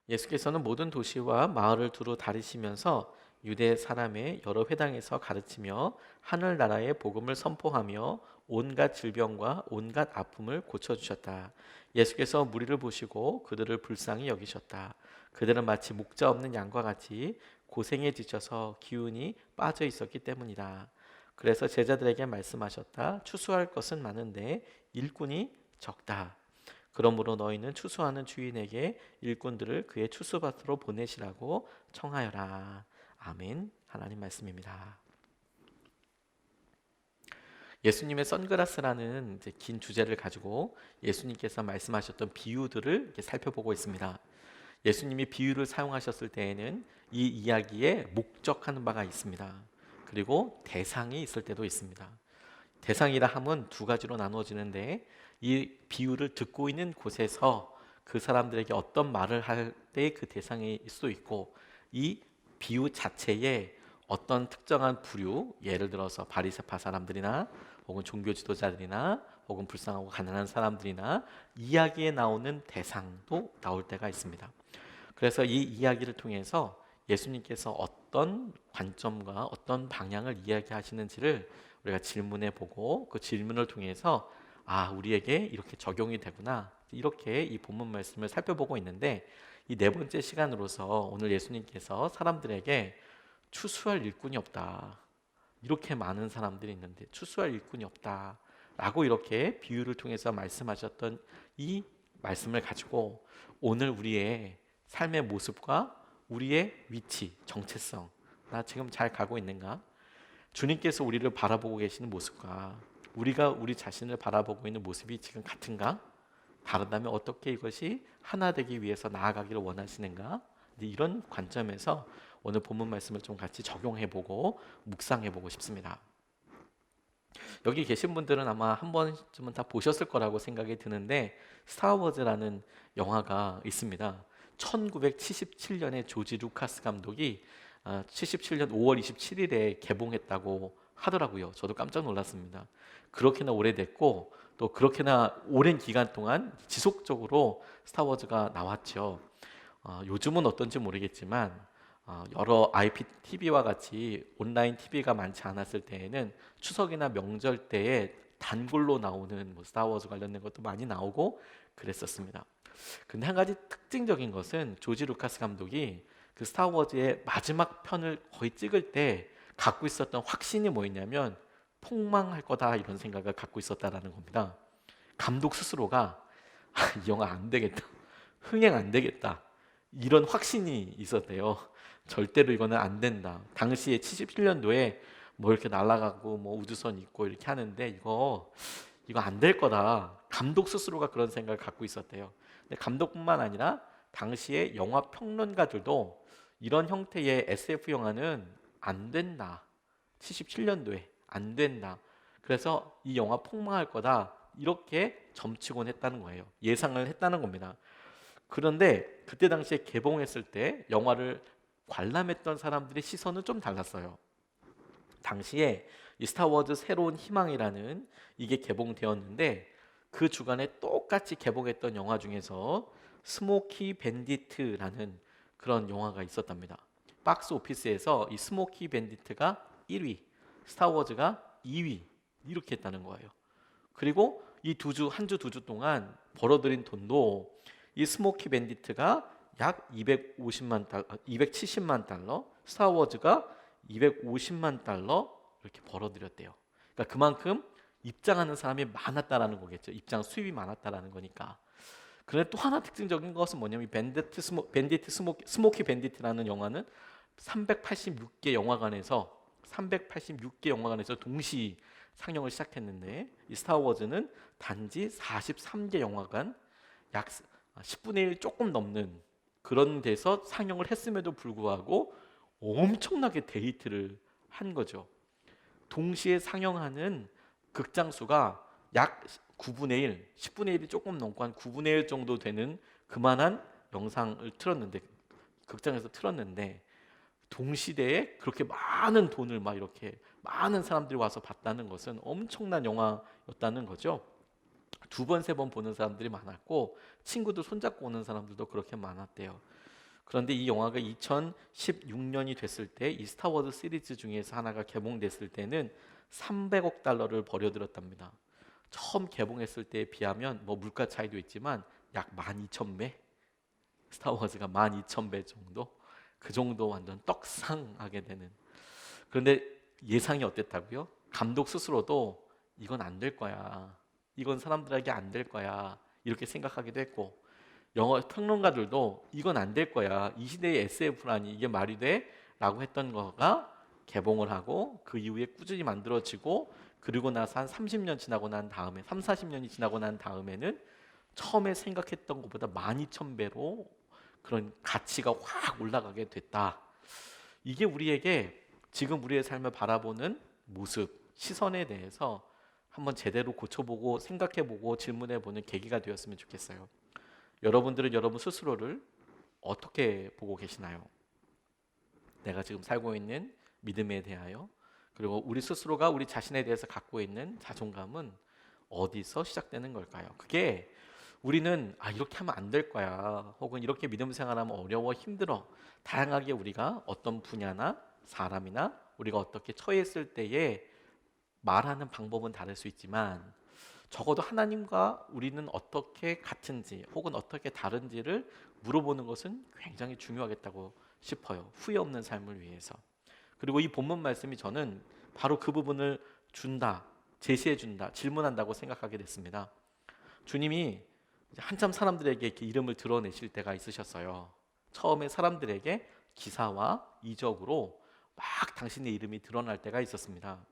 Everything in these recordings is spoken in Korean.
예수께서는 모든 도시와 마을을 두루 다니시면서 유대 사람의 여러 회당에서 가르치며 하늘나라의 복음을 선포하며 온갖 질병과 온갖 아픔을 고쳐주셨다. 예수께서 무리를 보시고 그들을 불쌍히 여기셨다. 그들은 마치 목자 없는 양과 같이 고생에 지쳐서 기운이 빠져 있었기 때문이다. 그래서 제자들에게 말씀하셨다. 추수할 것은 많은데 일꾼이 적다. 그러므로 너희는 추수하는 주인에게 일꾼들을 그의 추수밭으로 보내시라고 청하여라. 아멘. 하나님 말씀입니다. 예수님의 선글라스라는 이제 긴 주제를 가지고 예수님께서 말씀하셨던 비유들을 이렇게 살펴보고 있습니다. 예수님이 비유를 사용하셨을 때에는 이 이야기에 목적하는 바가 있습니다. 그리고 대상이 있을 때도 있습니다. 대상이라 함은 두 가지로 나누어지는데 이 비유를 듣고 있는 곳에서 그 사람들에게 어떤 말을 할 때 그 대상일 수도 있고, 이 비유 자체에 어떤 특정한 부류, 예를 들어서 바리새파 사람들이나 혹은 종교 지도자들이나 혹은 불쌍하고 가난한 사람들이나 이야기에 나오는 대상도 나올 때가 있습니다. 그래서 이 이야기를 통해서 예수님께서 어떤 관점과 어떤 방향을 이야기하시는지를 우리가 질문해 보고, 그 질문을 통해서 우리에게 이렇게 적용이 되구나, 이렇게 이 본문 말씀을 살펴보고 있는데, 이 네 번째 시간으로서 오늘 예수님께서 사람들에게 추수할 일꾼이 없다, 이렇게 많은 사람들이 있는데 추수할 일꾼이 없다 라고 이렇게 비유를 통해서 말씀하셨던 이 말씀을 가지고 오늘 우리의 삶의 모습과 우리의 위치, 정체성, 나 지금 잘 가고 있는가? 주님께서 우리를 바라보고 계시는 모습과 우리가 우리 자신을 바라보고 있는 모습이 지금 같은가? 다르다면 어떻게 이것이 하나 되기 위해서 나아가기를 원하시는가? 이런 관점에서 오늘 본문 말씀을 좀 같이 적용해보고 묵상해보고 싶습니다. 여기 계신 분들은 아마 한 번쯤은 다 보셨을 거라고 생각이 드는데, 스타워즈라는 영화가 있습니다. 1977년에 조지 루카스 감독이 77년 5월 27일에 개봉했다고 하더라고요. 저도 깜짝 놀랐습니다. 그렇게나 오래됐고 또 그렇게나 오랜 기간 동안 지속적으로 스타워즈가 나왔죠. 요즘은 어떤지 모르겠지만 여러 IPTV와 같이 온라인 TV가 많지 않았을 때에는 추석이나 명절 때에 단골로 나오는 스타워즈 관련된 것도 많이 나오고 그랬었습니다. 근데 한 가지 특징적인 것은 조지 루카스 감독이 그 스타워즈의 마지막 편을 거의 찍을 때 갖고 있었던 확신이 뭐였냐면 폭망할 거다, 이런 생각을 갖고 있었다라는 겁니다. 감독 스스로가 이 영화 안 되겠다, 흥행 안 되겠다, 이런 확신이 있었대요. 절대로 이거는 안 된다. 당시에 77년도에 뭐 이렇게 날아가고 뭐 우주선 있고 이렇게 하는데 이거 안 될 거다. 감독 스스로가 그런 생각을 갖고 있었대요. 근데 감독뿐만 아니라 당시에 영화 평론가들도 이런 형태의 SF 영화는 안 된다. 77년도에 안 된다. 그래서 이 영화 폭망할 거다, 이렇게 점치곤 했다는 거예요. 예상을 했다는 겁니다. 그런데 그때 당시에 개봉했을 때 영화를 관람했던 사람들의 시선은 좀 달랐어요. 당시에 이 스타워즈 새로운 희망이라는 이게 개봉되었는데, 그 주간에 똑같이 개봉했던 영화 중에서 스모키 밴디트라는 그런 영화가 있었답니다. 박스 오피스에서 이 스모키 밴디트가 1위, 스타워즈가 2위, 이렇게 했다는 거예요. 그리고 이 한 주 두 주 동안 벌어들인 돈도 이 스모키 밴디트가 약 250만 달러, 270만 달러, 스타워즈가 250만 달러 이렇게 벌어들였대요. 그러니까 그만큼 입장하는 사람이 많았다라는 거겠죠. 입장 수입이 많았다라는 거니까. 그런데 또 하나 특징적인 것은 뭐냐면 스모키 밴디트라는 영화는 386개 영화관에서 동시 상영을 시작했는데, 이 스타워즈는 단지 43개 영화관, 약 10분의 1 조금 넘는 그런 데서 상영을 했음에도 불구하고 엄청나게 데이트를 한 거죠. 동시에 상영하는 극장 수가 약 9분의 1, 10분의 1이 조금 넘고 한 9분의 1 정도 되는 그만한 영상을 틀었는데, 극장에서 틀었는데 동시대에 그렇게 많은 돈을 막 이렇게 많은 사람들이 와서 봤다는 것은 엄청난 영화였다는 거죠. 두 번, 세 번 보는 사람들이 많았고 친구들 손잡고 오는 사람들도 그렇게 많았대요. 그런데 이 영화가 2016년이 됐을 때 이 스타워즈 시리즈 중에서 하나가 개봉됐을 때는 300억 달러를 버려들었답니다. 처음 개봉했을 때에 비하면 뭐 물가 차이도 있지만 약 12,000배, 스타워즈가 12,000배 정도, 그 정도 완전 떡상하게 되는. 그런데 예상이 어땠다고요? 감독 스스로도 이건 안 될 거야, 이건 사람들에게 안 될 거야, 이렇게 생각하기도 했고, 영화 평론가들도 이건 안 될 거야, 이 시대의 SF라니 이게 말이 돼? 라고 했던 거가 개봉을 하고 그 이후에 꾸준히 만들어지고, 그리고 나서 한 30년 지나고 난 다음에 3, 40년이 지나고 난 다음에는 처음에 생각했던 것보다 12,000배로 그런 가치가 확 올라가게 됐다. 이게 우리에게 지금 우리의 삶을 바라보는 모습, 시선에 대해서 한번 제대로 고쳐보고 생각해보고 질문해보는 계기가 되었으면 좋겠어요. 여러분들은 여러분 스스로를 어떻게 보고 계시나요? 내가 지금 살고 있는 믿음에 대하여, 그리고 우리 스스로가 우리 자신에 대해서 갖고 있는 자존감은 어디서 시작되는 걸까요? 그게 우리는 이렇게 하면 안 될 거야, 혹은 이렇게 믿음 생활하면 어려워, 힘들어, 다양하게 우리가 어떤 분야나 사람이나 우리가 어떻게 처했을 때에 말하는 방법은 다를 수 있지만, 적어도 하나님과 우리는 어떻게 같은지 혹은 어떻게 다른지를 물어보는 것은 굉장히 중요하겠다고 싶어요. 후회 없는 삶을 위해서. 그리고 이 본문 말씀이 저는 바로 그 부분을 준다, 제시해 준다, 질문한다고 생각하게 됐습니다. 주님이 한참 사람들에게 이렇게 이름을 드러내실 때가 있으셨어요. 처음에 사람들에게 기사와 이적으로 막 당신의 이름이 드러날 때가 있었습니다.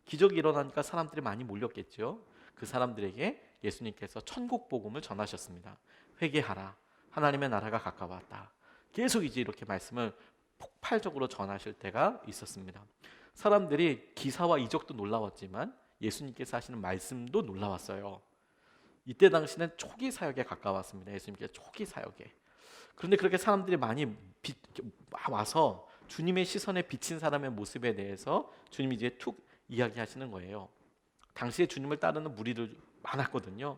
기적이 일어나니까 사람들이 많이 몰렸겠죠. 그 사람들에게 예수님께서 천국 복음을 전하셨습니다. 회개하라, 하나님의 나라가 가까웠다. 계속 이제 이렇게 말씀을 폭발적으로 전하실 때가 있었습니다. 사람들이 기사와 이적도 놀라웠지만 예수님께서 하시는 말씀도 놀라웠어요. 이때 당시는 초기 사역에 가까웠습니다. 예수님께서 초기 사역에. 그런데 그렇게 사람들이 많이 와서 주님의 시선에 비친 사람의 모습에 대해서 주님이 이제 툭 이야기하시는 거예요. 당시에 주님을 따르는 무리들 많았거든요.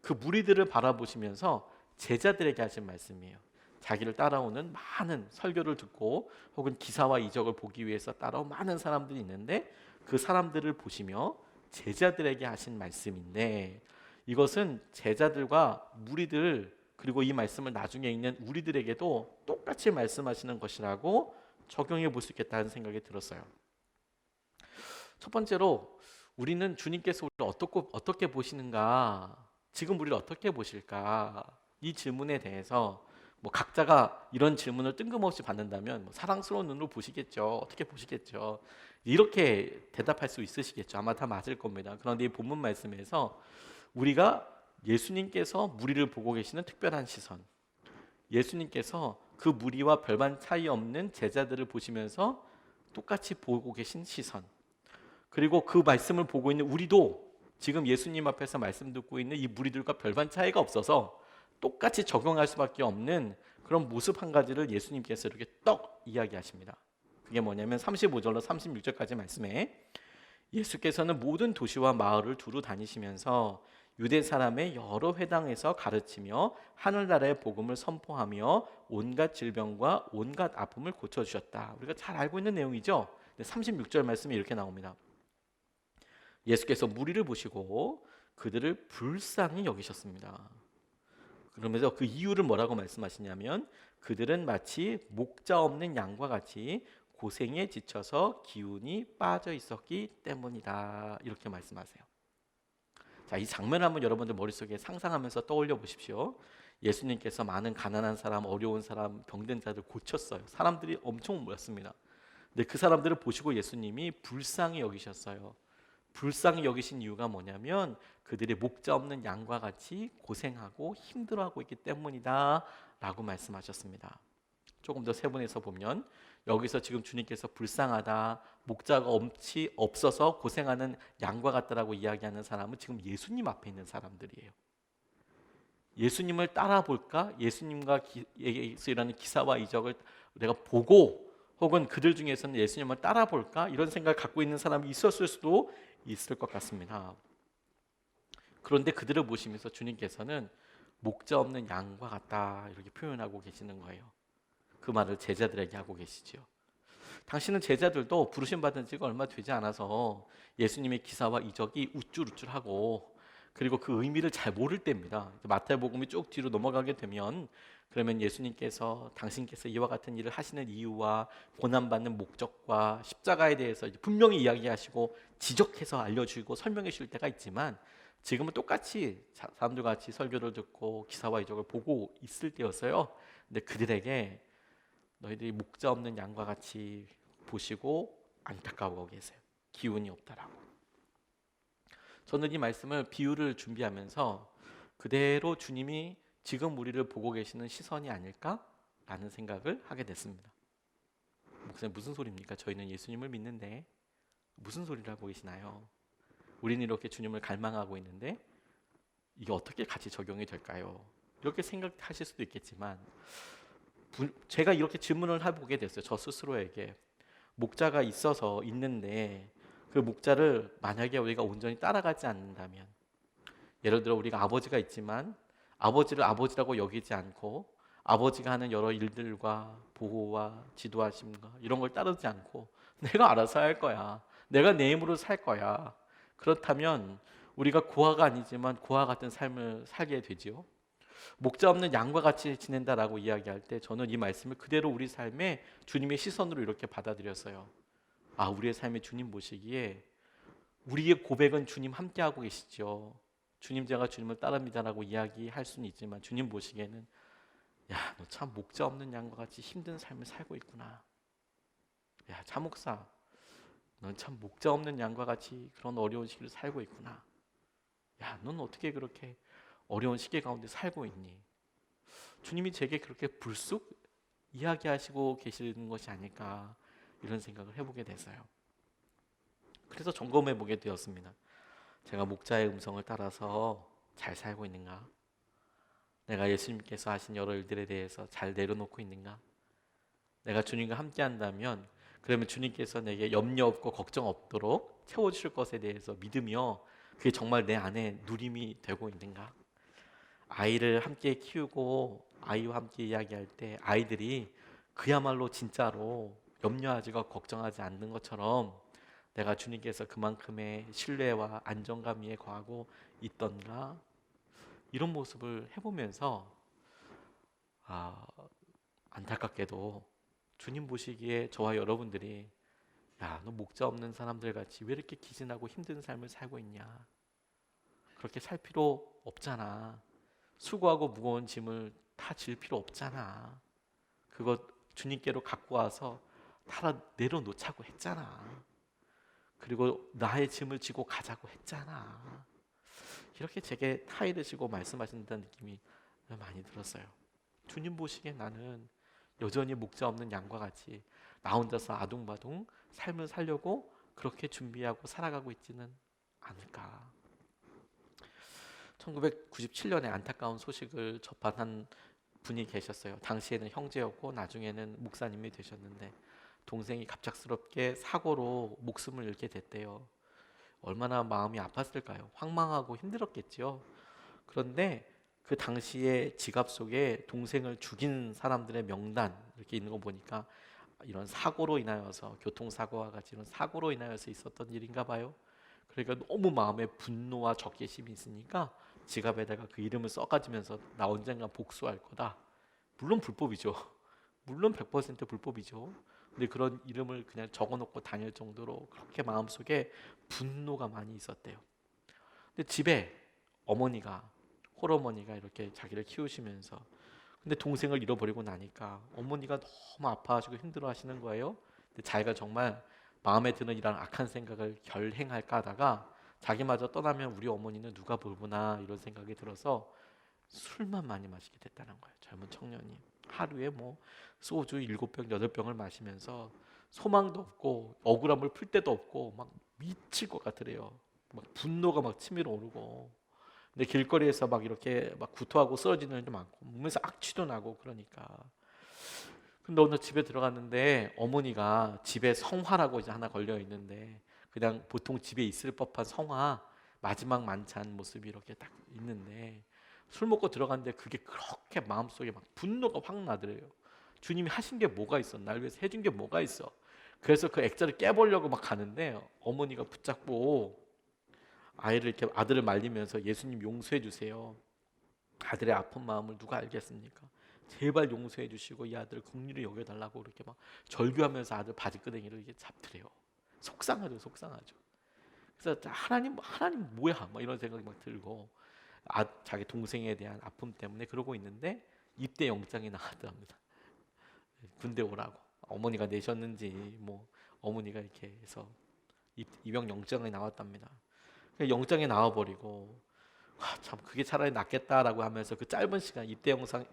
그 무리들을 바라보시면서 제자들에게 하신 말씀이에요. 자기를 따라오는 많은, 설교를 듣고 혹은 기사와 이적을 보기 위해서 따라온 많은 사람들이 있는데, 그 사람들을 보시며 제자들에게 하신 말씀인데, 이것은 제자들과 무리들, 그리고 이 말씀을 나중에 읽는 우리들에게도 똑같이 말씀하시는 것이라고 적용해 볼 수 있겠다는 생각이 들었어요. 첫 번째로, 우리는 주님께서 우리를 어떻게 보시는가, 지금 우리를 어떻게 보실까, 이 질문에 대해서 뭐 각자가 이런 질문을 뜬금없이 받는다면 뭐 사랑스러운 눈으로 보시겠죠, 어떻게 보시겠죠, 이렇게 대답할 수 있으시겠죠. 아마 다 맞을 겁니다. 그런데 이 본문 말씀에서 우리가 예수님께서 무리를 보고 계시는 특별한 시선, 예수님께서 그 무리와 별반 차이 없는 제자들을 보시면서 똑같이 보고 계신 시선, 그리고 그 말씀을 보고 있는 우리도 지금 예수님 앞에서 말씀 듣고 있는 이 무리들과 별반 차이가 없어서 똑같이 적용할 수밖에 없는 그런 모습 한 가지를 예수님께서 이렇게 떡 이야기하십니다. 그게 뭐냐면 35절로 36절까지 말씀에 예수께서는 모든 도시와 마을을 두루 다니시면서 유대 사람의 여러 회당에서 가르치며 하늘나라의 복음을 선포하며 온갖 질병과 온갖 아픔을 고쳐주셨다. 우리가 잘 알고 있는 내용이죠. 36절 말씀이 이렇게 나옵니다. 예수께서 무리를 보시고 그들을 불쌍히 여기셨습니다. 그러면서 그 이유를 뭐라고 말씀하시냐면, 그들은 마치 목자 없는 양과 같이 고생에 지쳐서 기운이 빠져 있었기 때문이다. 이렇게 말씀하세요. 자, 이 장면을 한번 여러분들 머릿속에 상상하면서 떠올려 보십시오. 예수님께서 많은 가난한 사람, 어려운 사람, 병든 자들 고쳤어요. 사람들이 엄청 모였습니다. 근데 그 사람들을 보시고 예수님이 불쌍히 여기셨어요. 불쌍히 여기신 이유가 뭐냐면 그들이 목자 없는 양과 같이 고생하고 힘들어하고 있기 때문이다 라고 말씀하셨습니다. 조금 더 세분해서 보면 여기서 지금 주님께서 불쌍하다, 목자가 없어서 고생하는 양과 같다라고 이야기하는 사람은 지금 예수님 앞에 있는 사람들이에요. 예수님을 따라 볼까? 예수님과 에서 일어나는 기사와 이적을 내가 보고, 혹은 그들 중에서는 예수님을 따라 볼까? 이런 생각을 갖고 있는 사람이 있었을 수도 있을 것 같습니다. 그런데 그들을 보시면서 주님께서는 목자 없는 양과 같다 이렇게 표현하고 계시는 거예요. 그 말을 제자들에게 하고 계시지요. 당신은 제자들도 부르심 받은 지가 얼마 되지 않아서 예수님의 기사와 이적이 우쭐우쭐하고 그리고 그 의미를 잘 모를 때입니다. 마태복음이 쭉 뒤로 넘어가게 되면 그러면 예수님께서 당신께서 이와 같은 일을 하시는 이유와 고난받는 목적과 십자가에 대해서 분명히 이야기하시고 지적해서 알려주고 설명해 주실 때가 있지만 지금은 똑같이 사람들 같이 설교를 듣고 기사와 이적을 보고 있을 때였어요. 근데 그들에게 너희들이 목자 없는 양과 같이 보시고 안타까워하고 계세요. 기운이 없다라고. 저는 이 말씀을 비유를 준비하면서 그대로 주님이 지금 우리를 보고 계시는 시선이 아닐까라는 생각을 하게 됐습니다. 목사님 무슨 소리입니까? 저희는 예수님을 믿는데 무슨 소리를 하고 계시나요? 우리는 이렇게 주님을 갈망하고 있는데 이게 어떻게 같이 적용이 될까요? 이렇게 생각하실 수도 있겠지만 제가 이렇게 질문을 해보게 됐어요. 저 스스로에게. 목자가 있어서 있는데 그 목자를 만약에 우리가 온전히 따라가지 않는다면, 예를 들어 우리가 아버지가 있지만 아버지를 아버지라고 여기지 않고 아버지가 하는 여러 일들과 보호와 지도하심과 이런 걸 따르지 않고 내가 알아서 할 거야, 내가 내 힘으로 살 거야, 그렇다면 우리가 고아가 아니지만 고아 같은 삶을 살게 되지요. 목자 없는 양과 같이 지낸다라고 이야기할 때 저는 이 말씀을 그대로 우리 삶에 주님의 시선으로 이렇게 받아들였어요. 아, 우리의 삶에 주님 보시기에 우리의 고백은 주님 함께하고 계시죠. 주님, 제가 주님을 따릅니다라고 이야기할 수는 있지만 주님 보시기에는 야, 너 참 목자 없는 양과 같이 힘든 삶을 살고 있구나. 야, 차 목사, 넌 참 목자 없는 양과 같이 그런 어려운 시기를 살고 있구나. 야, 넌 어떻게 그렇게 어려운 시기 가운데 살고 있니? 주님이 제게 그렇게 불쑥 이야기하시고 계시는 것이 아닐까, 이런 생각을 해보게 됐어요. 그래서 점검해 보게 되었습니다. 제가 목자의 음성을 따라서 잘 살고 있는가? 내가 예수님께서 하신 여러 일들에 대해서 잘 내려놓고 있는가? 내가 주님과 함께 한다면 그러면 주님께서 내게 염려 없고 걱정 없도록 채워주실 것에 대해서 믿으며 그게 정말 내 안에 누림이 되고 있는가? 아이를 함께 키우고 아이와 함께 이야기할 때 아이들이 그야말로 진짜로 염려하지가 걱정하지 않는 것처럼 내가 주님께서 그만큼의 신뢰와 안정감 위에 거하고 있던가, 이런 모습을 해보면서 안타깝게도 주님 보시기에 저와 여러분들이 야, 너 목자 없는 사람들 같이 왜 이렇게 기진하고 힘든 삶을 살고 있냐, 그렇게 살 필요 없잖아. 수고하고 무거운 짐을 다 질 필요 없잖아. 그거 주님께로 갖고 와서 다 내려놓자고 했잖아. 그리고 나의 짐을 지고 가자고 했잖아. 이렇게 제게 타이를 지고 말씀하신다는 느낌이 많이 들었어요. 주님 보시기에 나는 여전히 목자 없는 양과 같이 나 혼자서 아둥바둥 삶을 살려고 그렇게 준비하고 살아가고 있지는 않을까. 1997년에 안타까운 소식을 접한 한 분이 계셨어요. 당시에는 형제였고 나중에는 목사님이 되셨는데 동생이 갑작스럽게 사고로 목숨을 잃게 됐대요. 얼마나 마음이 아팠을까요? 황망하고 힘들었겠지요. 그런데 그 당시에 지갑 속에 동생을 죽인 사람들의 명단 이렇게 있는 거 보니까 이런 사고로 인하여서, 교통사고와 같이 이런 사고로 인하여서 있었던 일인가 봐요. 그러니까 너무 마음에 분노와 적개심이 있으니까 지갑에다가 그 이름을 써가지면서 나 언젠가 복수할 거다. 물론 불법이죠. 물론 100% 불법이죠. 근데 그런 이름을 그냥 적어놓고 다닐 정도로 그렇게 마음속에 분노가 많이 있었대요. 근데 집에 어머니가, 홀어머니가 이렇게 자기를 키우시면서 근데 동생을 잃어버리고 나니까 어머니가 너무 아파하시고 힘들어하시는 거예요. 근데 자기가 정말 마음에 드는 이런 악한 생각을 결행할까 하다가 자기마저 떠나면 우리 어머니는 누가 볼구나, 이런 생각이 들어서 술만 많이 마시게 됐다는 거예요. 젊은 청년이 하루에 뭐 소주 7병 8병을 마시면서 소망도 없고 억울함을 풀 데도 없고 막 미칠 것 같으래요. 막 분노가 막 치밀어 오르고, 근데 길거리에서 막 이렇게 막 구토하고 쓰러지는 일도 많고 몸에서 악취도 나고 그러니까. 근데 오늘 집에 들어갔는데 어머니가 집에 성화라고 이제 하나 걸려 있는데 그냥 보통 집에 있을 법한 성화 마지막 만찬 모습이 이렇게 딱 있는데 술 먹고 들어갔는데 그게 그렇게 마음속에 막 분노가 확 나더래요. 주님이 하신 게 뭐가 있어? 날 위해서 해준 게 뭐가 있어? 그래서 그 액자를 깨보려고 막 가는데 어머니가 붙잡고 아이를 이렇게 아들을 말리면서 예수님 용서해 주세요. 아들의 아픈 마음을 누가 알겠습니까? 제발 용서해 주시고 이 아들을 긍휼히 여겨달라고 그렇게 막 절규하면서 아들 바지끄댕이를 이렇게 잡더래요. 속상하죠, 속상하죠. 그래서 하나님 뭐야? 막 이런 생각이 막 들고 자기 동생에 대한 아픔 때문에 그러고 있는데 입대 영장이 나왔답니다. 군대 오라고 어머니가 내셨는지 뭐 어머니가 이렇게 해서 입영 영장이 나왔답니다. 영장이 나와버리고 참 그게 차라리 낫겠다라고 하면서 그 짧은 시간 입대 영상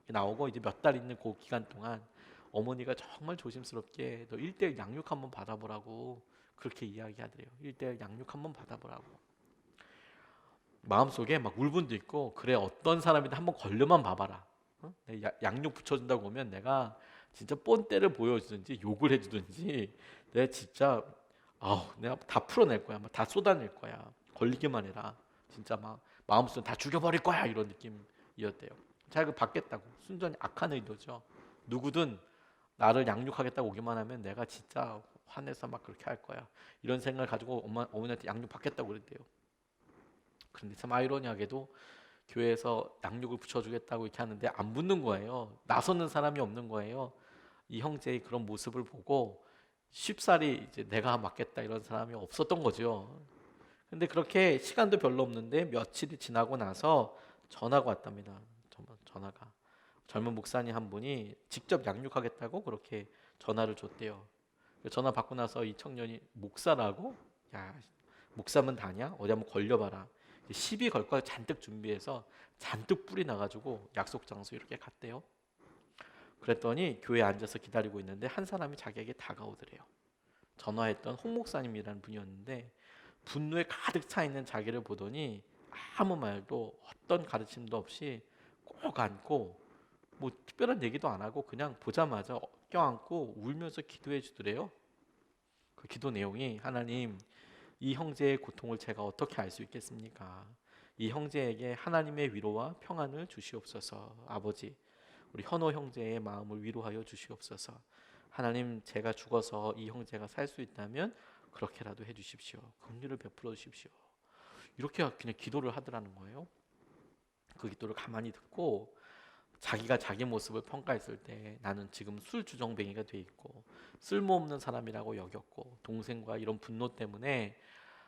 나오고 이제 몇 달 있는 그 기간 동안 어머니가 정말 조심스럽게 너 1대1 양육 한번 받아보라고 그렇게 이야기하더래요. 1대1 양육 한번 받아보라고. 마음속에 막 울분도 있고 그래 어떤 사람이든 한번 걸려만 봐봐라. 어? 양육 붙여준다고 하면 내가 진짜 뻔때를 보여주든지 욕을 해주든지 내가 진짜 내가 다 풀어낼 거야. 막 다 쏟아낼 거야. 걸리기만 해라. 진짜 막 마음속에 다 죽여버릴 거야 이런 느낌이었대요. 자기가 받겠다고 순전히 악한 의도죠. 누구든 나를 양육하겠다고 오기만 하면 내가 진짜 화내서 막 그렇게 할 거야. 이런 생각을 가지고 어머니한테 양육 받겠다고 그랬대요. 그런데 참 아이러니하게도 교회에서 양육을 붙여주겠다고 이렇게 하는데 안 붙는 거예요. 나서는 사람이 없는 거예요. 이 형제의 그런 모습을 보고 쉽사리 이제 내가 맡겠다 이런 사람이 없었던 거죠. 근데 그렇게 시간도 별로 없는데 며칠이 지나고 나서 전화가 왔답니다. 전화가 젊은 목사님 한 분이 직접 양육하겠다고 그렇게 전화를 줬대요. 전화 받고 나서 이 청년이 목사라고? 야, 목사면 다냐? 어디 한번 걸려봐라. 시비 걸 거 잔뜩 준비해서 잔뜩 뿔이 나가지고 약속 장소 이렇게 갔대요. 그랬더니 교회에 앉아서 기다리고 있는데 한 사람이 자기에게 다가오더래요. 전화했던 홍 목사님이라는 분이었는데 분노에 가득 차 있는 자기를 보더니 아무 말도 어떤 가르침도 없이 꼭 안고 뭐 특별한 얘기도 안 하고 그냥 보자마자 껴안고 울면서 기도해 주더래요. 그 기도 내용이 하나님 이 형제의 고통을 제가 어떻게 알 수 있겠습니까? 이 형제에게 하나님의 위로와 평안을 주시옵소서. 아버지 우리 현호 형제의 마음을 위로하여 주시옵소서. 하나님 제가 죽어서 이 형제가 살 수 있다면 그렇게라도 해주십시오. 긍휼을 베풀어 주십시오. 이렇게 그냥 기도를 하더라는 거예요. 그 기도를 가만히 듣고 자기가 자기 모습을 평가했을 때 나는 지금 술주정뱅이가 돼 있고 쓸모없는 사람이라고 여겼고 동생과 이런 분노 때문에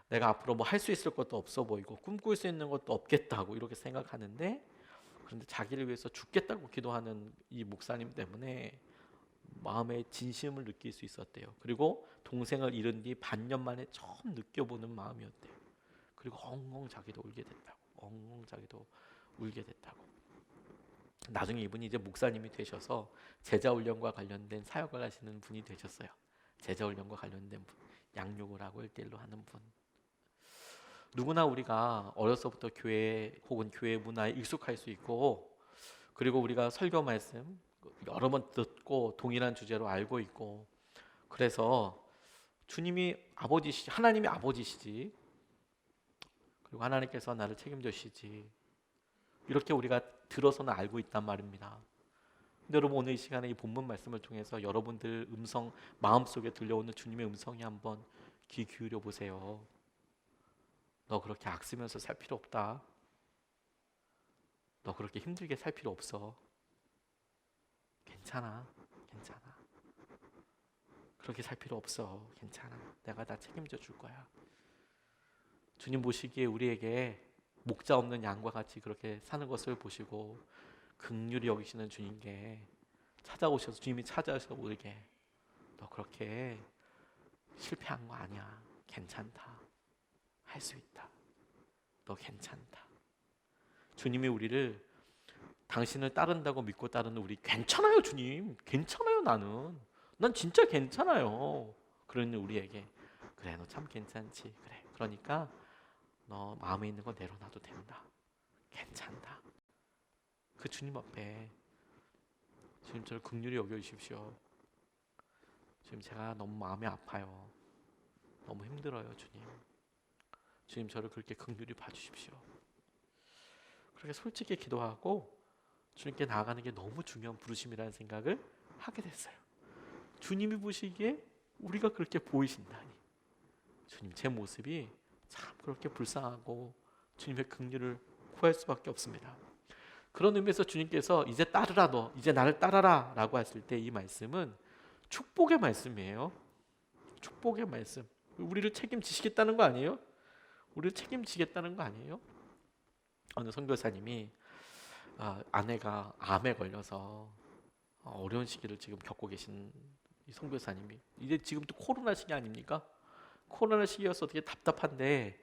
내가 앞으로 뭐 할 수 있을 것도 없어 보이고 꿈꿀 수 있는 것도 없겠다고 이렇게 생각하는데 그런데 자기를 위해서 죽겠다고 기도하는 이 목사님 때문에 마음의 진심을 느낄 수 있었대요. 그리고 동생을 잃은 뒤 반년 만에 처음 느껴보는 마음이었대요. 그리고 엉엉 자기도 울게 됐다고. 엉엉 자기도 울게 됐다고. 나중에 이분이 이제 목사님이 되셔서 제자 훈련과 관련된 사역을 하시는 분이 되셨어요. 제자 훈련과 관련된 분, 양육을 하고 1대1로 하는 분. 누구나 우리가 어려서부터 교회 혹은 교회 문화에 익숙할 수 있고 그리고 우리가 설교 말씀 여러 번 듣고 동일한 주제로 알고 있고 그래서 주님이 아버지시지 하나님이 아버지시지 그리고 하나님께서 나를 책임져 주시지 이렇게 우리가 들어서는 알고 있단 말입니다. 근데 여러분 오늘 이 시간에 이 본문 말씀을 통해서 여러분들 음성 마음속에 들려오는 주님의 음성이 한번 귀 기울여 보세요. 너 그렇게 악쓰면서 살 필요 없다. 너 그렇게 힘들게 살 필요 없어. 괜찮아. 괜찮아. 그렇게 살 필요 없어. 괜찮아. 내가 다 책임져 줄 거야. 주님 보시기에 우리에게 목자 없는 양과 같이 그렇게 사는 것을 보시고 긍휼히 여기시는 주님께 찾아오셔서 주님이 찾아오셔서 우리에게 너 그렇게 실패한 거 아니야. 괜찮다. 할 수 있다. 너 괜찮다. 주님이 우리를 당신을 따른다고 믿고 따르는 우리 괜찮아요 주님. 괜찮아요 나는. 난 진짜 괜찮아요. 그러는 우리에게 그래 너 참 괜찮지. 그래 그러니까 너 마음에 있는 거 내려놔도 된다. 괜찮다. 그 주님 앞에 주님 저를 긍휼히 여겨주십시오. 주님 제가 너무 마음이 아파요. 너무 힘들어요 주님. 주님 저를 그렇게 긍휼히 봐주십시오. 그렇게 솔직히 기도하고 주님께 나아가는 게 너무 중요한 부르심이라는 생각을 하게 됐어요. 주님이 보시기에 우리가 그렇게 보이신다니, 주님 제 모습이 참 그렇게 불쌍하고 주님의 긍휼을 구할 수밖에 없습니다. 그런 의미에서 주님께서 이제 따르라, 너 이제 나를 따라라 라고 했을 때 이 말씀은 축복의 말씀이에요. 축복의 말씀. 우리를 책임지시겠다는 거 아니에요? 우리를 책임지겠다는 거 아니에요? 어느 선교사님이 아내가 암에 걸려서 어려운 시기를 지금 겪고 계신 이 선교사님이, 이제 지금 또 코로나 시기 아닙니까? 코로나 시기여서 되게 답답한데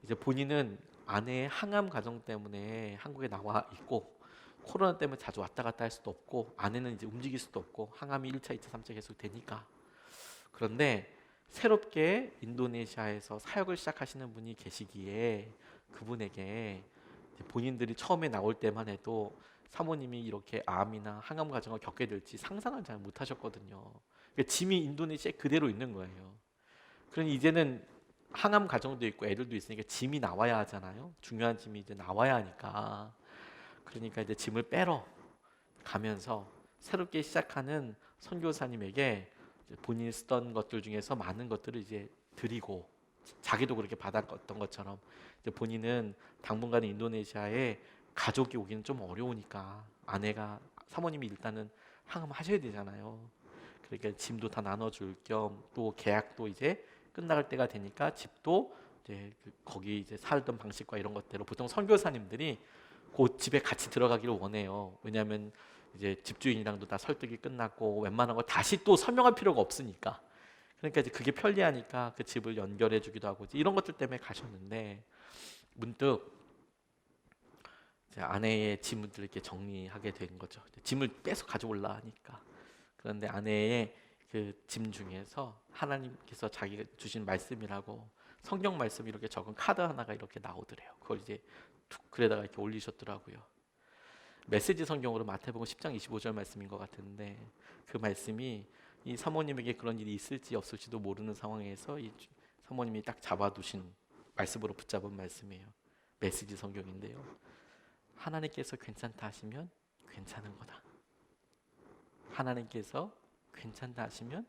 이제 본인은 아내의 항암 과정 때문에 한국에 나와 있고, 코로나 때문에 자주 왔다 갔다 할 수도 없고, 아내는 이제 움직일 수도 없고, 항암이 1차, 2차, 3차 계속 되니까. 그런데 새롭게 인도네시아에서 사역을 시작하시는 분이 계시기에 그분에게 본인들이 처음에 나올 때만 해도 사모님이 이렇게 암이나 항암 과정을 겪게 될지 상상을 잘 못하셨거든요. 그러니까 짐이 인도네시아에 그대로 있는 거예요. 그러니 이제는 항암 과정도 있고 애들도 있으니까 짐이 나와야 하잖아요. 중요한 짐이 이제 나와야 하니까. 그러니까 이제 짐을 빼러 가면서 새롭게 시작하는 선교사님에게 본인이 쓰던 것들 중에서 많은 것들을 이제 드리고, 자기도 그렇게 받았던 것처럼 이제 본인은 당분간 인도네시아에 가족이 오기는 좀 어려우니까, 아내가 사모님이 일단은 항암하셔야 되잖아요. 그러니까 짐도 다 나눠줄 겸, 또 계약도 이제 끝나갈 때가 되니까 집도 이제 거기 이제 살던 방식과 이런 것대로 보통 선교사님들이 그 집에 같이 들어가기를 원해요. 왜냐하면 이제 집주인이랑도 다 설득이 끝났고 웬만한 거 다시 또 설명할 필요가 없으니까. 그러니까 이제 그게 편리하니까 그 집을 연결해 주기도 하고 이런 것들 때문에 가셨는데, 문득 이제 아내의 짐들을 이렇게 정리하게 된 거죠. 짐을 빼서 가져올라 하니까. 그런데 아내의 그 짐 중에서 하나님께서 자기가 주신 말씀이라고 성경 말씀 이렇게 적은 카드 하나가 이렇게 나오더래요. 그걸 이제 툭 글에다가 이렇게 올리셨더라고요. 메시지 성경으로 마태복음 10장 25절 말씀인 것 같은데, 그 말씀이 이 사모님에게 그런 일이 있을지 없을지도 모르는 상황에서 이 사모님이 딱 잡아두신 말씀으로 붙잡은 말씀이에요. 메시지 성경인데요. 하나님께서 괜찮다 하시면 괜찮은 거다. 하나님께서 괜찮다 하시면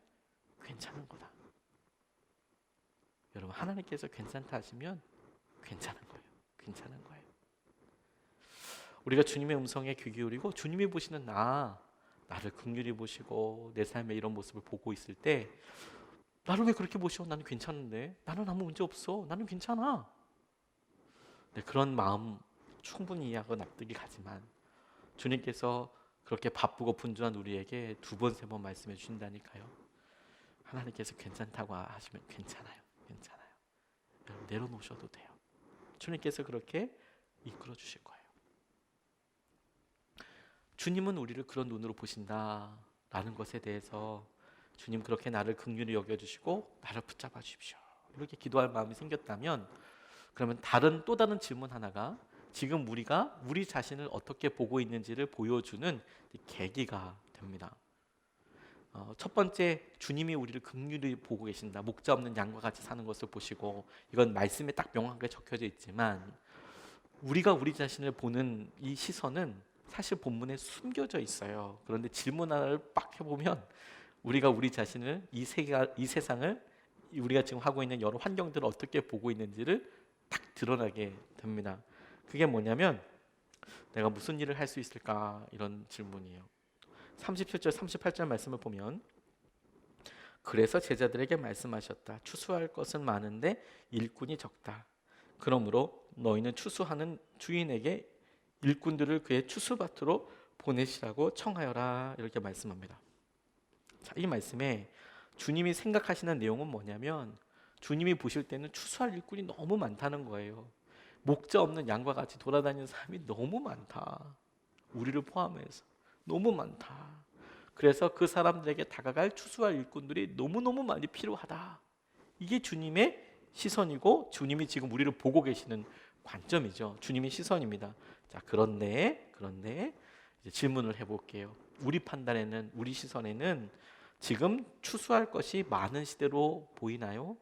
괜찮은 거다. 여러분, 하나님께서 괜찮다 하시면 괜찮은 거예요. 괜찮은 거예요. 우리가 주님의 음성에 귀 기울이고 주님이 보시는 나를 긍휼히 보시고 내 삶의 이런 모습을 보고 있을 때, 나를 왜 그렇게 보셔? 나는 괜찮은데, 나는 아무 문제 없어, 나는 괜찮아. 네, 그런 마음 충분히 이해하고 납득이 가지만 주님께서 그렇게 바쁘고 분주한 우리에게 2번, 3번 말씀해 주신다니까요. 하나님께서 괜찮다고 하시면 괜찮아요. 괜찮아요. 여러분, 내려놓으셔도 돼요. 주님께서 그렇게 이끌어 주실 거예요. 주님은 우리를 그런 눈으로 보신다라는 것에 대해서, 주님 그렇게 나를 긍휼히 여겨주시고 나를 붙잡아 주십시오, 이렇게 기도할 마음이 생겼다면, 그러면 또 다른 질문 하나가, 지금 우리가 우리 자신을 어떻게 보고 있는지를 보여주는 계기가 됩니다. 첫 번째, 주님이 우리를 긍휼히 보고 계신다. 목자 없는 양과 같이 사는 것을 보시고, 이건 말씀에 딱 명확하게 적혀져 있지만, 우리가 우리 자신을 보는 이 시선은 사실 본문에 숨겨져 있어요. 그런데 질문 하나를 빡 해보면 우리가 우리 자신을, 이 세상을, 우리가 지금 하고 있는 여러 환경들을 어떻게 보고 있는지를 딱 드러나게 됩니다. 그게 뭐냐면, 내가 무슨 일을 할 수 있을까, 이런 질문이에요. 37절 38절 말씀을 보면, 그래서 제자들에게 말씀하셨다. 추수할 것은 많은데 일꾼이 적다. 그러므로 너희는 추수하는 주인에게 일꾼들을 그의 추수밭으로 보내시라고 청하여라, 이렇게 말씀합니다. 자, 이 말씀에 주님이 생각하시는 내용은 뭐냐면, 주님이 보실 때는 추수할 일꾼이 너무 많다는 거예요. 목자 없는 양과 같이 돌아다니는 사람이 너무 많다. 우리를 포함해서 너무 많다. 그래서 그 사람들에게 다가갈 추수할 일꾼들이 너무너무 많이 필요하다. 이게 주님의 시선이고 주님이 지금 우리를 보고 계시는 관점이죠. 주님의 시선입니다. 자, 그런데 이제 질문을 해볼게요. 우리 판단에는, 우리 시선에는 지금 추수할 것이 많은 시대로 보이나요?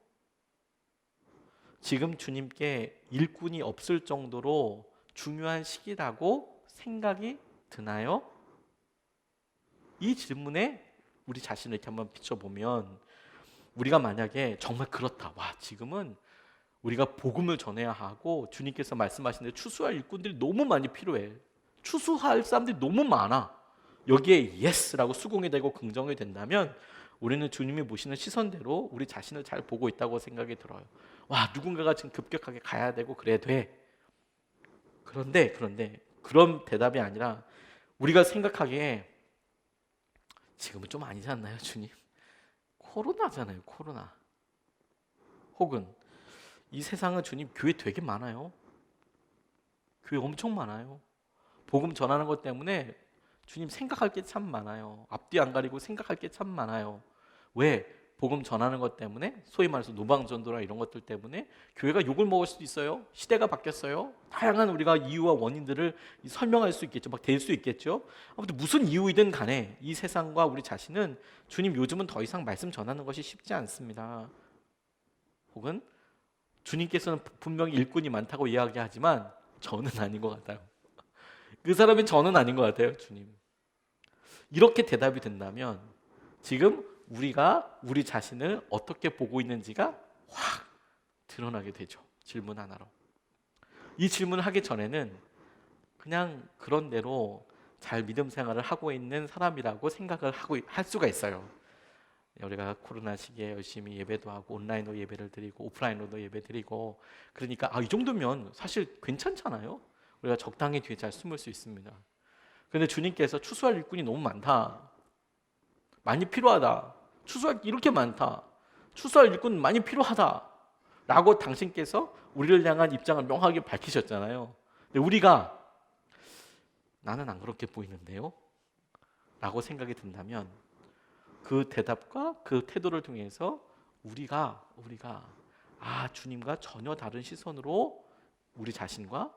지금 주님께 일꾼이 없을 정도로 중요한 시기라고 생각이 드나요? 이 질문에 우리 자신을 이렇게 한번 비춰보면, 우리가 만약에 정말 그렇다, 와 지금은 우리가 복음을 전해야 하고 주님께서 말씀하신 대로 추수할 일꾼들이 너무 많이 필요해, 추수할 사람들이 너무 많아, 여기에 예스라고 수긍이 되고 긍정이 된다면 우리는 주님이 보시는 시선대로 우리 자신을 잘 보고 있다고 생각이 들어요. 와, 누군가가 지금 급격하게 가야 되고 그래야 돼. 그런데 그런 대답이 아니라 우리가 생각하기에 지금은 좀 아니지 않나요, 주님? 코로나잖아요, 코로나. 혹은 이 세상은 주님 교회 되게 많아요. 교회 엄청 많아요. 복음 전하는 것 때문에 주님 생각할 게 참 많아요. 앞뒤 안 가리고 생각할 게 참 많아요. 왜? 복음 전하는 것 때문에, 소위 말해서 노방전도나 이런 것들 때문에 교회가 욕을 먹을 수도 있어요. 시대가 바뀌었어요. 다양한 우리가 이유와 원인들을 설명할 수 있겠죠. 막 될 수 있겠죠. 아무튼 무슨 이유이든 간에 이 세상과 우리 자신은 주님 요즘은 더 이상 말씀 전하는 것이 쉽지 않습니다. 혹은 주님께서는 분명히 일꾼이 많다고 이야기하지만 저는 아닌 것 같아요. 그 사람이 저는 아닌 것 같아요, 주님. 이렇게 대답이 된다면 지금 우리가 우리 자신을 어떻게 보고 있는지가 확 드러나게 되죠. 질문 하나로. 이 질문을 하기 전에는 그냥 그런 대로 잘 믿음 생활을 하고 있는 사람이라고 생각을 할 수가 있어요. 우리가 코로나 시기에 열심히 예배도 하고 온라인으로 예배를 드리고 오프라인으로도 예배 드리고, 그러니까 이 정도면 사실 괜찮잖아요. 우리가 적당히 뒤에 잘 숨을 수 있습니다. 그런데 주님께서 추수할 일꾼이 너무 많다, 많이 필요하다, 추수할 이렇게 많다, 추수할 일꾼 많이 필요하다 라고 당신께서 우리를 향한 입장을 명확하게 밝히셨잖아요. 근데 우리가 나는 안 그렇게 보이는데요? 라고 생각이 든다면 그 대답과 그 태도를 통해서 우리가 주님과 전혀 다른 시선으로 우리 자신과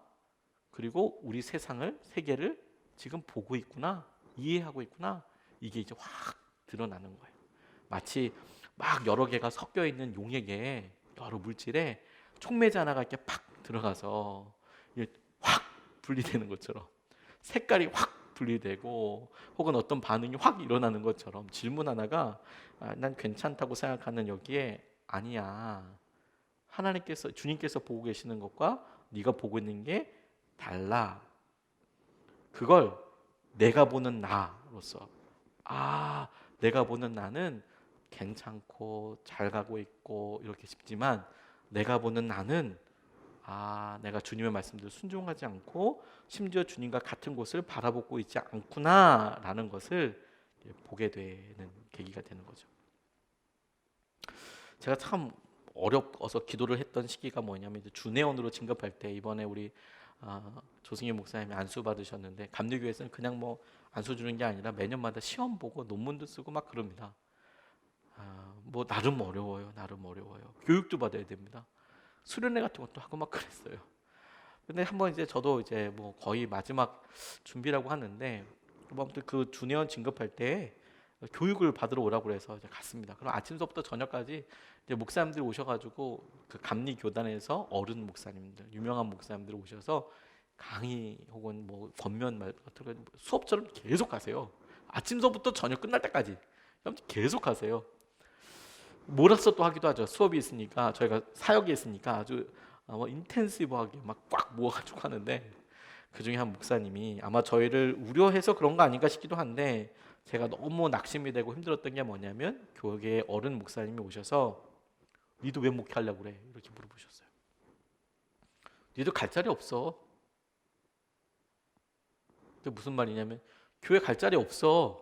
그리고 우리 세상을, 세계를 지금 보고 있구나, 이해하고 있구나, 이게 이제 확 드러나는 거예요. 마치 막 여러 개가 섞여 있는 용액에, 여러 물질에 촉매제 하나가 이렇게 팍 들어가서 확 분리되는 것처럼, 색깔이 확 분리되고 혹은 어떤 반응이 확 일어나는 것처럼 질문 하나가 난 괜찮다고 생각하는 여기에 아니야, 하나님께서, 주님께서 보고 계시는 것과 네가 보고 있는 게 달라. 그걸 내가 보는 나로서, 내가 보는 나는 괜찮고 잘 가고 있고 이렇게 싶지만 내가 보는 나는 내가 주님의 말씀대로 순종하지 않고 심지어 주님과 같은 곳을 바라보고 있지 않구나 라는 것을 보게 되는 계기가 되는 거죠. 제가 참 어려워서 기도를 했던 시기가 뭐냐면 주내원으로 진급할 때, 이번에 우리 조승희 목사님이 안수 받으셨는데, 감리교회에서는 그냥 뭐 안수 주는 게 아니라 매년마다 시험 보고 논문도 쓰고 막 그럽니다. 뭐 나름 어려워요. 교육도 받아야 됩니다. 수련회 같은 것도 하고 막 그랬어요. 근데 한번 이제 저도 이제 뭐 거의 마지막 준비라고 하는데, 뭐 아무튼 그 주내원 진급할 때 교육을 받으러 오라고 그래서 이제 갔습니다. 그럼 아침서부터 저녁까지 이제 목사님들이 오셔가지고 그 감리 교단에서 어른 목사님들, 유명한 목사님들 오셔서 강의 혹은 뭐 권면 말 같은 거 수업처럼 계속 하세요. 아침서부터 저녁 끝날 때까지 계속 하세요. 몰아서 또 하기도 하죠. 수업이 있으니까, 저희가 사역이 있으니까 아주 인텐시브하게 막 꽉 모아가지고 하는데, 그 중에 한 목사님이 아마 저희를 우려해서 그런 거 아닌가 싶기도 한데, 제가 너무 낙심이 되고 힘들었던 게 뭐냐면 교회에 어른 목사님이 오셔서 니도 왜 목회하려고 그래? 이렇게 물어보셨어요. 니도 갈 자리 없어. 그게 무슨 말이냐면 교회 갈 자리 없어.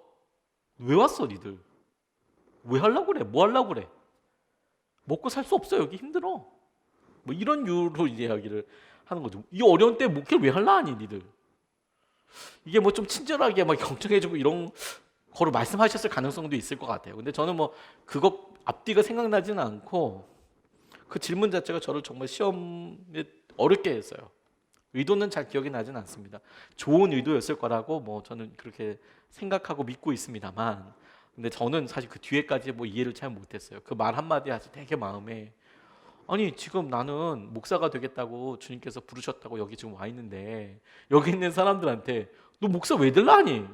왜 왔어 니들? 왜 하려고 그래? 뭐 하려고 그래? 먹고 살 수 없어. 여기 힘들어. 뭐 이런 이유로 이야기를 하는 거죠. 이 어려운 때 목회를 왜 하려 하니 니들? 이게 뭐 좀 친절하게 막 경청해주고 이런 거로 말씀하셨을 가능성도 있을 것 같아요. 근데 저는 뭐 그거 앞뒤가 생각나지는 않고, 그 질문 자체가 저를 정말 시험에 어렵게 했어요. 의도는 잘 기억이 나진 않습니다. 좋은 의도였을 거라고 뭐 저는 그렇게 생각하고 믿고 있습니다만, 근데 저는 사실 그 뒤에까지 뭐 이해를 잘 못했어요. 그 말 한마디 아주 되게 마음에, 아니 지금 나는 목사가 되겠다고 주님께서 부르셨다고 여기 지금 와 있는데, 여기 있는 사람들한테 너 목사 왜 될라 하니?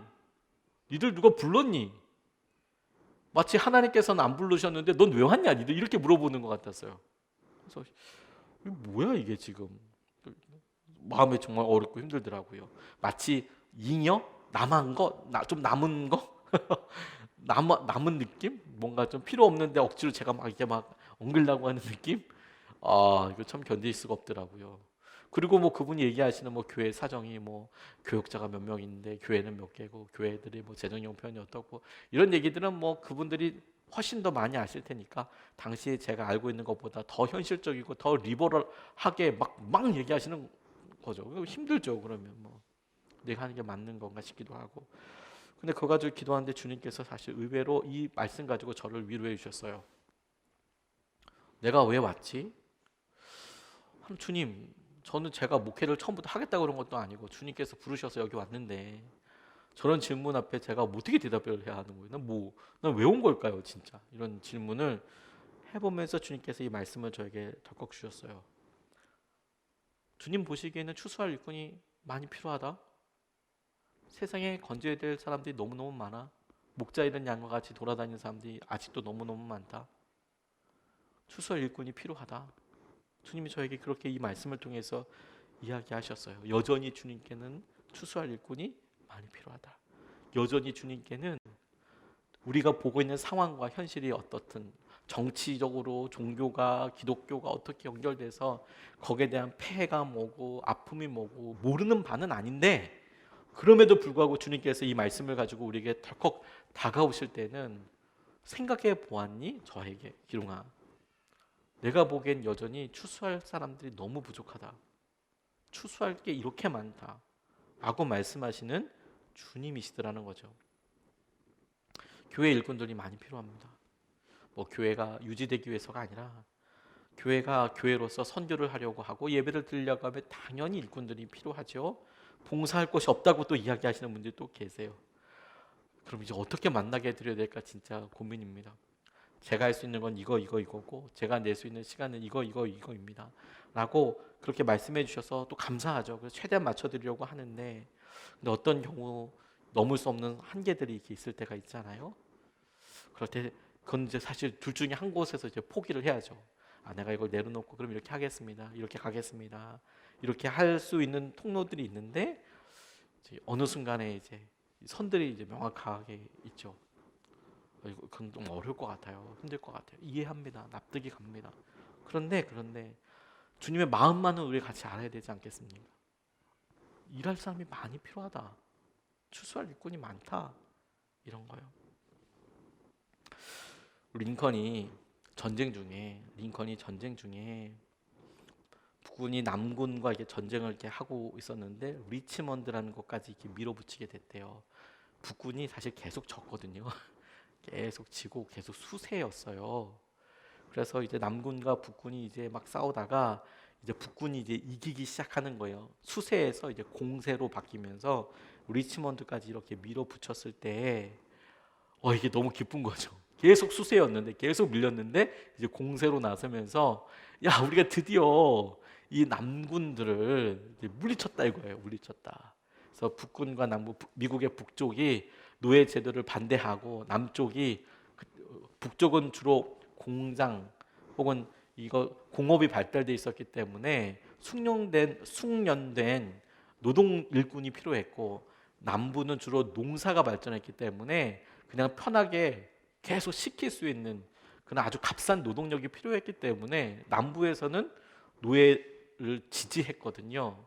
니들 누가 불렀니? 마치 하나님께서는 안 부르셨는데 넌 왜 왔냐? 니들 이렇게 물어보는 것 같았어요. 그래서 뭐야 이게 지금? 마음이 정말 어렵고 힘들더라고요. 마치 잉여? 남은 거? 좀 남은 거? 남은 느낌? 뭔가 좀 필요 없는데 억지로 제가 막 이렇게 막 엉글라고 하는 느낌? 이거 참 견딜 수가 없더라고요. 그리고 뭐 그분이 얘기하시는 뭐 교회 사정이 뭐 교역자가 몇 명 있는데 교회는 몇 개고 교회들이 뭐 재정 형편이 어떻고 이런 얘기들은 뭐 그분들이 훨씬 더 많이 아실 테니까 당시에 제가 알고 있는 것보다 더 현실적이고 더 리버럴하게 막 얘기하시는 거죠. 힘들죠. 그러면 뭐 내가 하는 게 맞는 건가 싶기도 하고. 근데 그거 가지고 기도하는데 주님께서 사실 의외로 이 말씀 가지고 저를 위로해 주셨어요. 내가 왜 왔지? 주님, 저는 제가 목회를 처음부터 하겠다고 그런 것도 아니고 주님께서 부르셔서 여기 왔는데 저런 질문 앞에 제가 어떻게 대답을 해야 하는 거예요? 난 왜 온 걸까요, 진짜? 이런 질문을 해보면서 주님께서 이 말씀을 저에게 덜컥 주셨어요. 주님 보시기에는 추수할 일꾼이 많이 필요하다. 세상에 건져야 될 사람들이 너무너무 많아. 목자 잃은 양과 같이 돌아다니는 사람들이 아직도 너무너무 많다. 추수할 일꾼이 필요하다. 주님이 저에게 그렇게 이 말씀을 통해서 이야기하셨어요. 여전히 주님께는 추수할 일꾼이 많이 필요하다. 여전히 주님께는 우리가 보고 있는 상황과 현실이 어떻든 정치적으로 종교가 기독교가 어떻게 연결돼서 거기에 대한 폐해가 뭐고 아픔이 뭐고 모르는 바는 아닌데 그럼에도 불구하고 주님께서 이 말씀을 가지고 우리에게 덜컥 다가오실 때는 생각해 보았니? 저에게 기룡아, 내가 보기엔 여전히 추수할 사람들이 너무 부족하다. 추수할 게 이렇게 많다 라고 말씀하시는 주님이시더라는 거죠. 교회 일꾼들이 많이 필요합니다. 뭐 교회가 유지되기 위해서가 아니라 교회가 교회로서 선교를 하려고 하고 예배를 드리려고 하면 당연히 일꾼들이 필요하죠. 봉사할 곳이 없다고 또 이야기하시는 분들이 또 계세요. 그럼 이제 어떻게 만나게 드려야 될까 진짜 고민입니다. 제가 할 수 있는 건 이거고 제가 낼 수 있는 시간은 이거입니다 라고 그렇게 말씀해 주셔서 또 감사하죠. 그래서 최대한 맞춰드리려고 하는데 근데 어떤 경우 넘을 수 없는 한계들이 이렇게 있을 때가 있잖아요. 그럴 때 그건 이제 사실 둘 중에 한 곳에서 이제 포기를 해야죠. 내가 이걸 내려놓고 그럼 이렇게 하겠습니다. 이렇게 가겠습니다. 이렇게 할 수 있는 통로들이 있는데 이제 어느 순간에 이제 선들이 이제 명확하게 있죠. 그건 좀 어려울 것 같아요. 힘들 것 같아요. 이해합니다. 납득이 갑니다. 그런데 주님의 마음만은 우리 같이 알아야 되지 않겠습니까? 일할 사람이 많이 필요하다. 추수할 일꾼이 많다. 이런 거요. 링컨이 전쟁 중에 북군이 남군과 이렇게 전쟁을 이렇게 하고 있었는데 리치먼드라는 곳까지 이렇게 밀어붙이게 됐대요. 북군이 사실 계속 졌거든요. 계속 지고 계속 수세였어요. 그래서 이제 남군과 북군이 이제 막 싸우다가 이제 북군이 이제 이기기 시작하는 거예요. 수세에서 이제 공세로 바뀌면서 리치먼드까지 이렇게 밀어붙였을 때 이게 너무 기쁜 거죠. 계속 수세였는데 계속 밀렸는데 이제 공세로 나서면서 야 우리가 드디어 이 남군들을 이제 물리쳤다 이거예요. 물리쳤다. 그래서 북군과 미국의 북쪽이 노예 제도를 반대하고 남쪽이 북쪽은 주로 공장 혹은 이거 공업이 발달돼 있었기 때문에 숙련된 노동 일꾼이 필요했고 남부는 주로 농사가 발전했기 때문에 그냥 편하게 계속 시킬 수 있는 그런 아주 값싼 노동력이 필요했기 때문에 남부에서는 노예를 지지했거든요.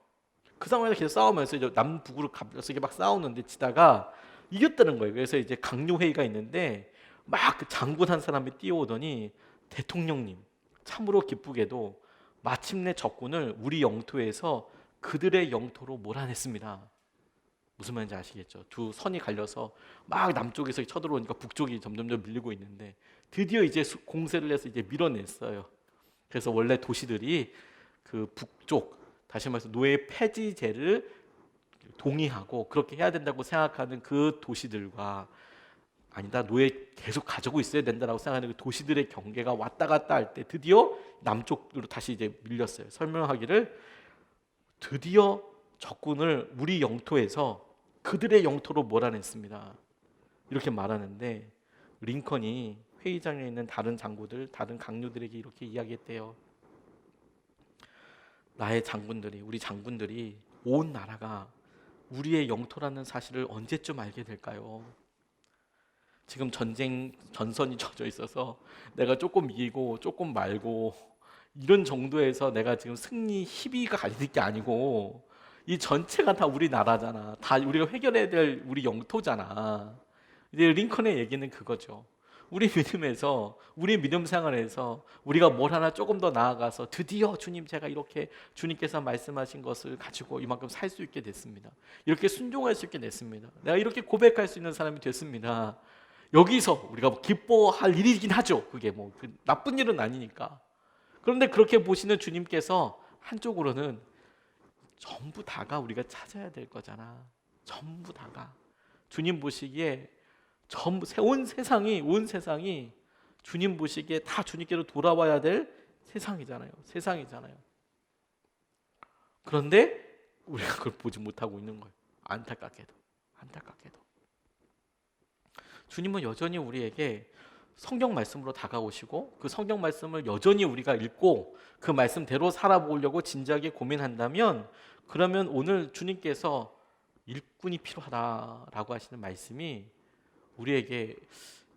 그 상황에서 계속 싸우면서 이제 남북으로 갑자기 막 싸우는데 지다가 이겼다는 거예요. 그래서 이제 강요회의가 있는데 막 그 장군 한 사람이 뛰어오더니 대통령님 참으로 기쁘게도 마침내 적군을 우리 영토에서 그들의 영토로 몰아냈습니다. 무슨 말인지 아시겠죠? 두 선이 갈려서 막 남쪽에서 쳐들어오니까 북쪽이 점점점 밀리고 있는데 드디어 이제 공세를 해서 이제 밀어냈어요. 그래서 원래 도시들이 그 북쪽 다시 말해서 노예 폐지제를 동의하고 그렇게 해야 된다고 생각하는 그 도시들과 아니다 노예 계속 가지고 있어야 된다라고 생각하는 그 도시들의 경계가 왔다 갔다 할 때 드디어 남쪽으로 다시 이제 밀렸어요. 설명하기를 드디어 적군을 우리 영토에서 그들의 영토로 몰아냈습니다. 이렇게 말하는데 링컨이 회의장에 있는 다른 장군들, 다른 강요들에게 이렇게 이야기했대요. 나의 장군들이, 우리 장군들이 온 나라가 우리의 영토라는 사실을 언제쯤 알게 될까요? 지금 전선이 젖어 있어서 내가 조금 이기고 조금 말고 이런 정도에서 내가 지금 승리 희비가 가질 게 아니고 이 전체가 다 우리 나라잖아. 다 우리가 해결해야 될 우리 영토잖아. 이제 링컨의 얘기는 그거죠. 우리 믿음에서, 우리 믿음 생활에서 우리가 뭘 하나 조금 더 나아가서 드디어 주님, 제가 이렇게 주님께서 말씀하신 것을 가지고 이만큼 살 수 있게 됐습니다. 이렇게 순종할 수 있게 됐습니다. 내가 이렇게 고백할 수 있는 사람이 됐습니다. 여기서 우리가 기뻐할 일이긴 하죠. 그게 뭐 나쁜 일은 아니니까. 그런데 그렇게 보시는 주님께서 한쪽으로는 전부 다가 우리가 찾아야 될 거잖아. 전부 다가. 주님 보시기에 전부 온 세상이 주님 보시기에 다 주님께로 돌아와야 될 세상이잖아요. 그런데 우리가 그걸 보지 못하고 있는 거예요. 안타깝게도. 주님은 여전히 우리에게 성경 말씀으로 다가오시고 그 성경 말씀을 여전히 우리가 읽고 그 말씀대로 살아보려고 진지하게 고민한다면, 그러면 오늘 주님께서 일꾼이 필요하다라고 하시는 말씀이 우리에게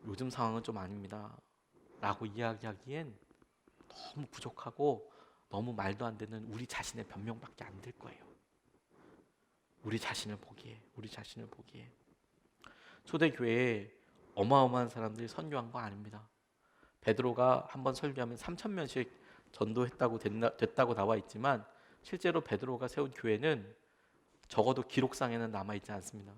요즘 상황은 좀 아닙니다 라고 이야기하기엔 너무 부족하고 너무 말도 안 되는 우리 자신의 변명밖에 안 될 거예요. 우리 자신을 보기에 초대교회에 어마어마한 사람들이 선교한 거 아닙니다. 베드로가 한번 설교하면 3,000명씩 됐다고 나와 있지만 실제로 베드로가 세운 교회는 적어도 기록상에는 남아있지 않습니다.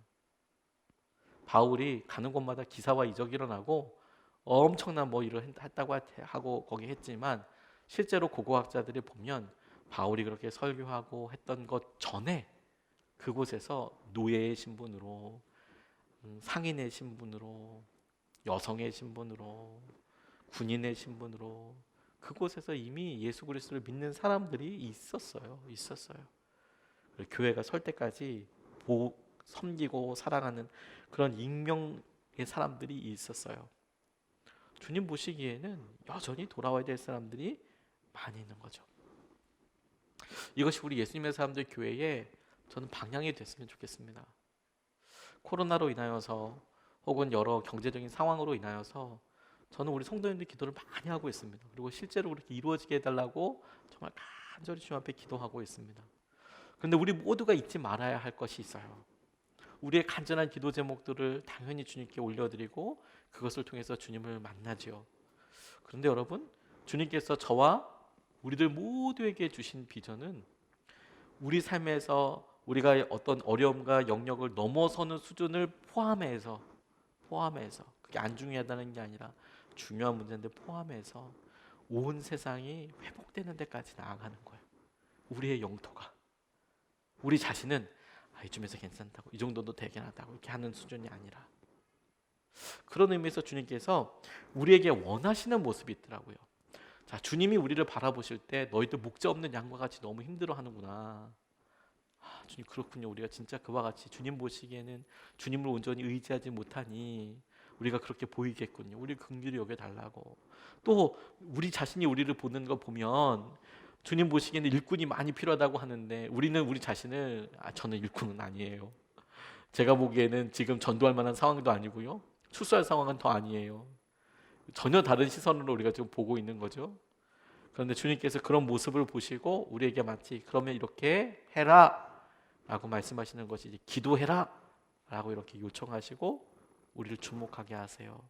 바울이 가는 곳마다 기사와 이적이 일어나고 엄청난 뭐 일을 했다고 하고 거기 했지만 실제로 고고학자들이 보면 바울이 그렇게 설교하고 했던 것 전에 그곳에서 노예의 신분으로, 상인의 신분으로, 여성의 신분으로, 군인의 신분으로 그곳에서 이미 예수 그리스도를 믿는 사람들이 있었어요. 교회가 설 때까지 섬기고 사랑하는 그런 익명의 사람들이 있었어요. 주님 보시기에는 여전히 돌아와야 될 사람들이 많이 있는 거죠. 이것이 우리 예수님의 사람들 교회에 저는 방향이 됐으면 좋겠습니다. 코로나로 인하여서 혹은 여러 경제적인 상황으로 인하여서 저는 우리 성도님들 기도를 많이 하고 있습니다. 그리고 실제로 그렇게 이루어지게 해달라고 정말 간절히 주님 앞에 기도하고 있습니다. 그런데 우리 모두가 잊지 말아야 할 것이 있어요. 우리의 간절한 기도 제목들을 당연히 주님께 올려드리고 그것을 통해서 주님을 만나지요. 그런데 여러분, 주님께서 저와 우리들 모두에게 주신 비전은 우리 삶에서 우리가 어떤 어려움과 영역을 넘어서는 수준을 포함해서 그게 안 중요하다는 게 아니라 중요한 문제인데 포함해서 온 세상이 회복되는 데까지 나아가는 거예요. 우리의 영토가. 우리 자신은 이쯤에서 괜찮다고, 이 정도도 되긴 하다고 이렇게 하는 수준이 아니라, 그런 의미에서 주님께서 우리에게 원하시는 모습이 있더라고요. 자, 주님이 우리를 바라보실 때 너희들 목자 없는 양과 같이 너무 힘들어하는구나. 주님, 그렇군요. 우리가 진짜 그와 같이 주님 보시기에는 주님을 온전히 의지하지 못하니 우리가 그렇게 보이겠군요. 우리 긍휼히 여겨달라고. 또 우리 자신이 우리를 보는 거 보면 주님 보시기에는 일꾼이 많이 필요하다고 하는데 우리는 우리 자신을 저는 일꾼은 아니에요. 제가 보기에는 지금 전도할 만한 상황도 아니고요. 출소할 상황은 더 아니에요. 전혀 다른 시선으로 우리가 지금 보고 있는 거죠. 그런데 주님께서 그런 모습을 보시고 우리에게 마치 그러면 이렇게 해라 라고 말씀하시는 것이 기도해라 라고 이렇게 요청하시고 우리를 주목하게 하세요.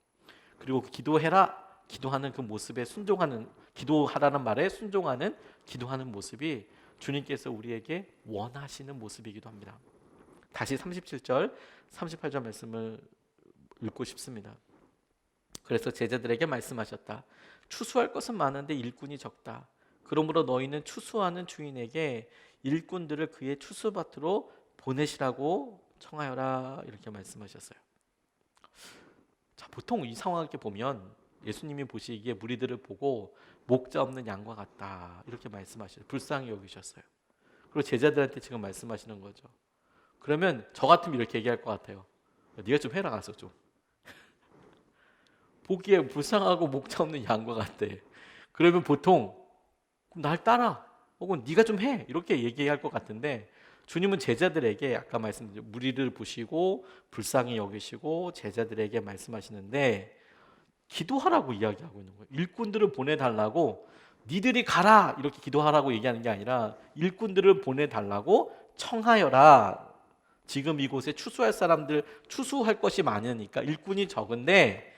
그리고 기도해라, 기도하는 그 모습에 순종하는, 기도하라는 말에 순종하는 기도하는 모습이 주님께서 우리에게 원하시는 모습이기도 합니다. 다시 37절 38절 말씀을 읽고 싶습니다. 그래서 제자들에게 말씀하셨다. 추수할 것은 많은데 일꾼이 적다. 그러므로 너희는 추수하는 주인에게 일꾼들을 그의 추수밭으로 보내시라고 청하여라, 이렇게 말씀하셨어요. 자, 보통 이 상황을 이렇게 보면 예수님이 보시기에 무리들을 보고 목자 없는 양과 같다 이렇게 말씀하셨어요. 불쌍히 여기셨어요. 그리고 제자들한테 지금 말씀하시는 거죠. 그러면 저 같으면 이렇게 얘기할 것 같아요. 네가 좀 해라, 가서 좀. 보기에 불쌍하고 목자 없는 양과 같대. 그러면 보통 날 따라 혹은 네가 좀 해 이렇게 얘기할 것 같은데, 주님은 제자들에게 아까 말씀드린 무리를 보시고 불쌍히 여기시고 제자들에게 말씀하시는데 기도하라고 이야기하고 있는 거예요. 일꾼들을 보내달라고, 니들이 가라 이렇게 기도하라고 얘기하는 게 아니라 일꾼들을 보내달라고 청하여라. 지금 이곳에 추수할 사람들, 추수할 것이 많으니까 일꾼이 적은데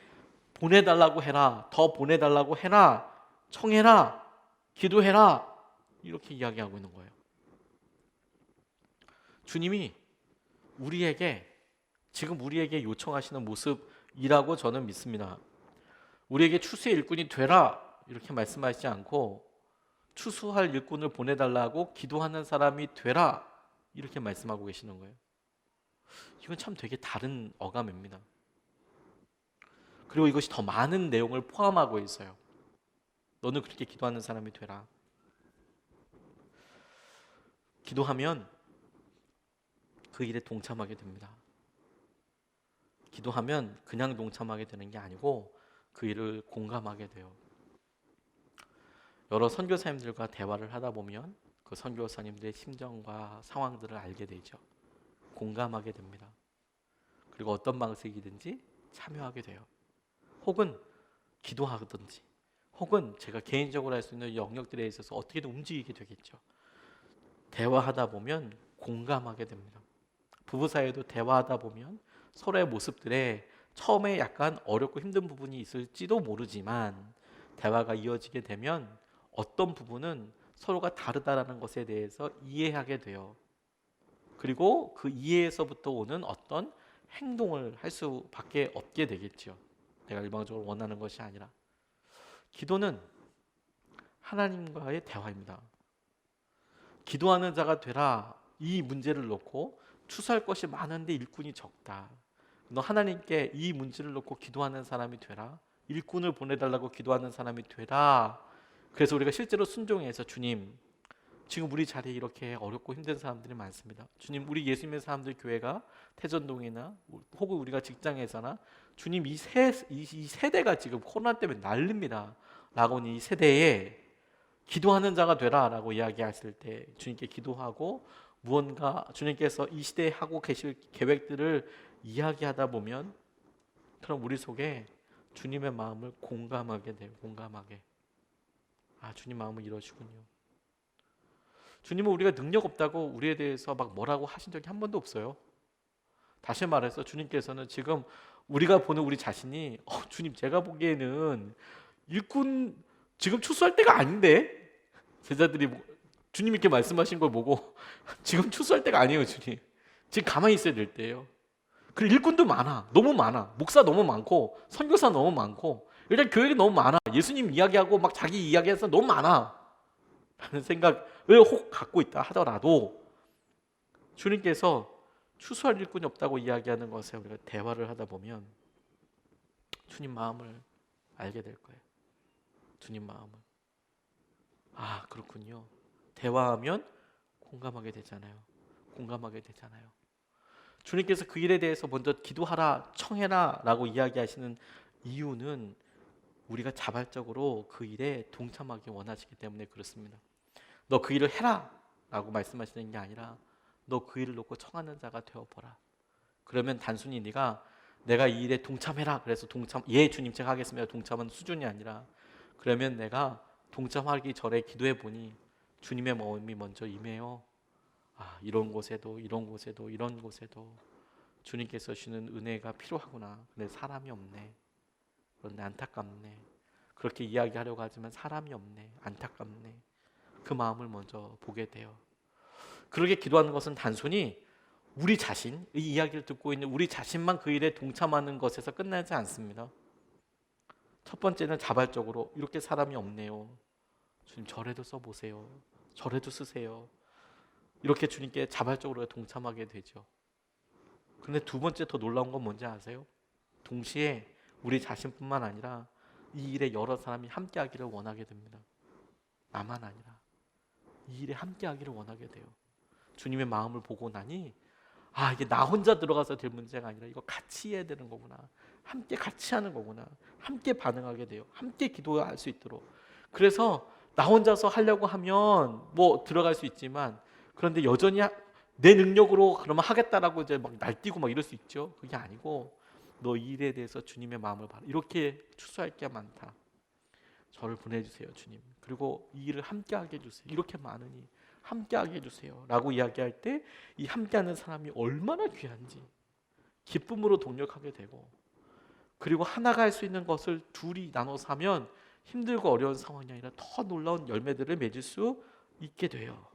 보내달라고 해라, 더 보내달라고 해라, 청해라, 기도해라, 이렇게 이야기하고 있는 거예요. 주님이 지금 우리에게 요청하시는 모습이라고 저는 믿습니다. 우리에게 추수의 일꾼이 되라 이렇게 말씀하시지 않고 추수할 일꾼을 보내달라고 기도하는 사람이 되라 이렇게 말씀하고 계시는 거예요. 이건 참 되게 다른 어감입니다. 그리고 이것이 더 많은 내용을 포함하고 있어요. 너는 그렇게 기도하는 사람이 되라. 기도하면 그 일에 동참하게 됩니다. 기도하면 그냥 동참하게 되는 게 아니고 그 일을 공감하게 돼요. 여러 선교사님들과 대화를 하다 보면 그 선교사님들의 심정과 상황들을 알게 되죠. 공감하게 됩니다. 그리고 어떤 방식이든지 참여하게 돼요. 혹은 기도하든지 혹은 제가 개인적으로 할 수 있는 영역들에 있어서 어떻게든 움직이게 되겠죠. 대화하다 보면 공감하게 됩니다. 부부 사이에도 대화하다 보면 서로의 모습들에 처음에 약간 어렵고 힘든 부분이 있을지도 모르지만 대화가 이어지게 되면 어떤 부분은 서로가 다르다라는 것에 대해서 이해하게 돼요. 그리고 그 이해에서부터 오는 어떤 행동을 할 수밖에 없게 되겠죠. 내가 일방적으로 원하는 것이 아니라. 기도는 하나님과의 대화입니다. 기도하는 자가 되라, 이 문제를 놓고 추수할 것이 많은데 일꾼이 적다. 너 하나님께 이 문제를 놓고 기도하는 사람이 되라. 일꾼을 보내달라고 기도하는 사람이 되라. 그래서 우리가 실제로 순종해서 주님, 지금 우리 자리에 이렇게 어렵고 힘든 사람들이 많습니다. 주님, 우리 예수님의 사람들 교회가 태전동이나 혹은 우리가 직장에서나 주님 이 세대가 지금 코로나 때문에 난립니다. 라고 이 세대에 기도하는 자가 되라 라고 이야기했을 때 주님께 기도하고 무언가 주님께서 이 시대에 하고 계실 계획들을 이야기하다 보면 그럼 우리 속에 주님의 마음을 공감하게 돼요. 공감하게. 아, 주님 마음을 이러시군요. 주님은 우리가 능력 없다고 우리에 대해서 막 뭐라고 하신 적이 한 번도 없어요. 다시 말해서 주님께서는 지금 우리가 보는 우리 자신이 주님 제가 보기에는 일꾼 지금 추수할 때가 아닌데, 제자들이 주님 이렇게 말씀하신 걸 보고 지금 추수할 때가 아니에요. 주님 지금 가만히 있어야 될 때예요. 그리고 일꾼도 많아, 너무 많아. 목사 너무 많고 선교사 너무 많고 일단 교회가 너무 많아. 예수님 이야기하고 막 자기 이야기해서 너무 많아 라는 생각을 혹 갖고 있다 하더라도 주님께서 추수할 일꾼이 없다고 이야기하는 것에 우리가 대화를 하다 보면 주님 마음을 알게 될 거예요. 주님 마음을. 아, 그렇군요. 대화하면 공감하게 되잖아요. 공감하게 되잖아요. 주님께서 그 일에 대해서 먼저 기도하라, 청해라 라고 이야기하시는 이유는 우리가 자발적으로 그 일에 동참하기 원하시기 때문에 그렇습니다. 너 그 일을 해라 라고 말씀하시는 게 아니라 너 그 일을 놓고 청하는 자가 되어보라. 그러면 단순히 내가 이 일에 동참해라 그래서 예 주님 제가 하겠습니다 동참하는 수준이 아니라, 그러면 내가 동참하기 전에 기도해 보니 주님의 마음이 먼저 임해요. 아, 이런 곳에도 이런 곳에도 이런 곳에도 주님께서 주시는 은혜가 필요하구나. 근데 사람이 없네. 그런데 안타깝네. 그렇게 이야기하려고 하지만 사람이 없네. 안타깝네. 그 마음을 먼저 보게 돼요. 그렇게 기도하는 것은 단순히 우리 자신, 이 이야기를 듣고 있는 우리 자신만 그 일에 동참하는 것에서 끝나지 않습니다. 첫 번째는 자발적으로 이렇게 사람이 없네요. 주님 저래도 써보세요. 저래도 쓰세요. 이렇게 주님께 자발적으로 동참하게 되죠. 그런데 두 번째 더 놀라운 건 뭔지 아세요? 동시에 우리 자신뿐만 아니라 이 일에 여러 사람이 함께하기를 원하게 됩니다. 나만 아니라 이 일에 함께하기를 원하게 돼요. 주님의 마음을 보고 나니 이게 나 혼자 들어가서 될 문제가 아니라 이거 같이 해야 되는 거구나. 함께 같이 하는 거구나. 함께 반응하게 돼요. 함께 기도할 수 있도록. 그래서 나 혼자서 하려고 하면 뭐 들어갈 수 있지만, 그런데 여전히 내 능력으로 그러면 하겠다라고 이제 막 날뛰고 막 이럴 수 있죠. 그게 아니고 너 이 일에 대해서 주님의 마음을 봐라. 이렇게 추수할 게 많다. 저를 보내주세요, 주님. 그리고 이 일을 함께하게 해주세요. 이렇게 많으니 함께하게 해주세요. 라고 이야기할 때 이 함께하는 사람이 얼마나 귀한지 기쁨으로 동력하게 되고, 그리고 하나가 할 수 있는 것을 둘이 나눠서 하면 힘들고 어려운 상황이 아니라 더 놀라운 열매들을 맺을 수 있게 돼요.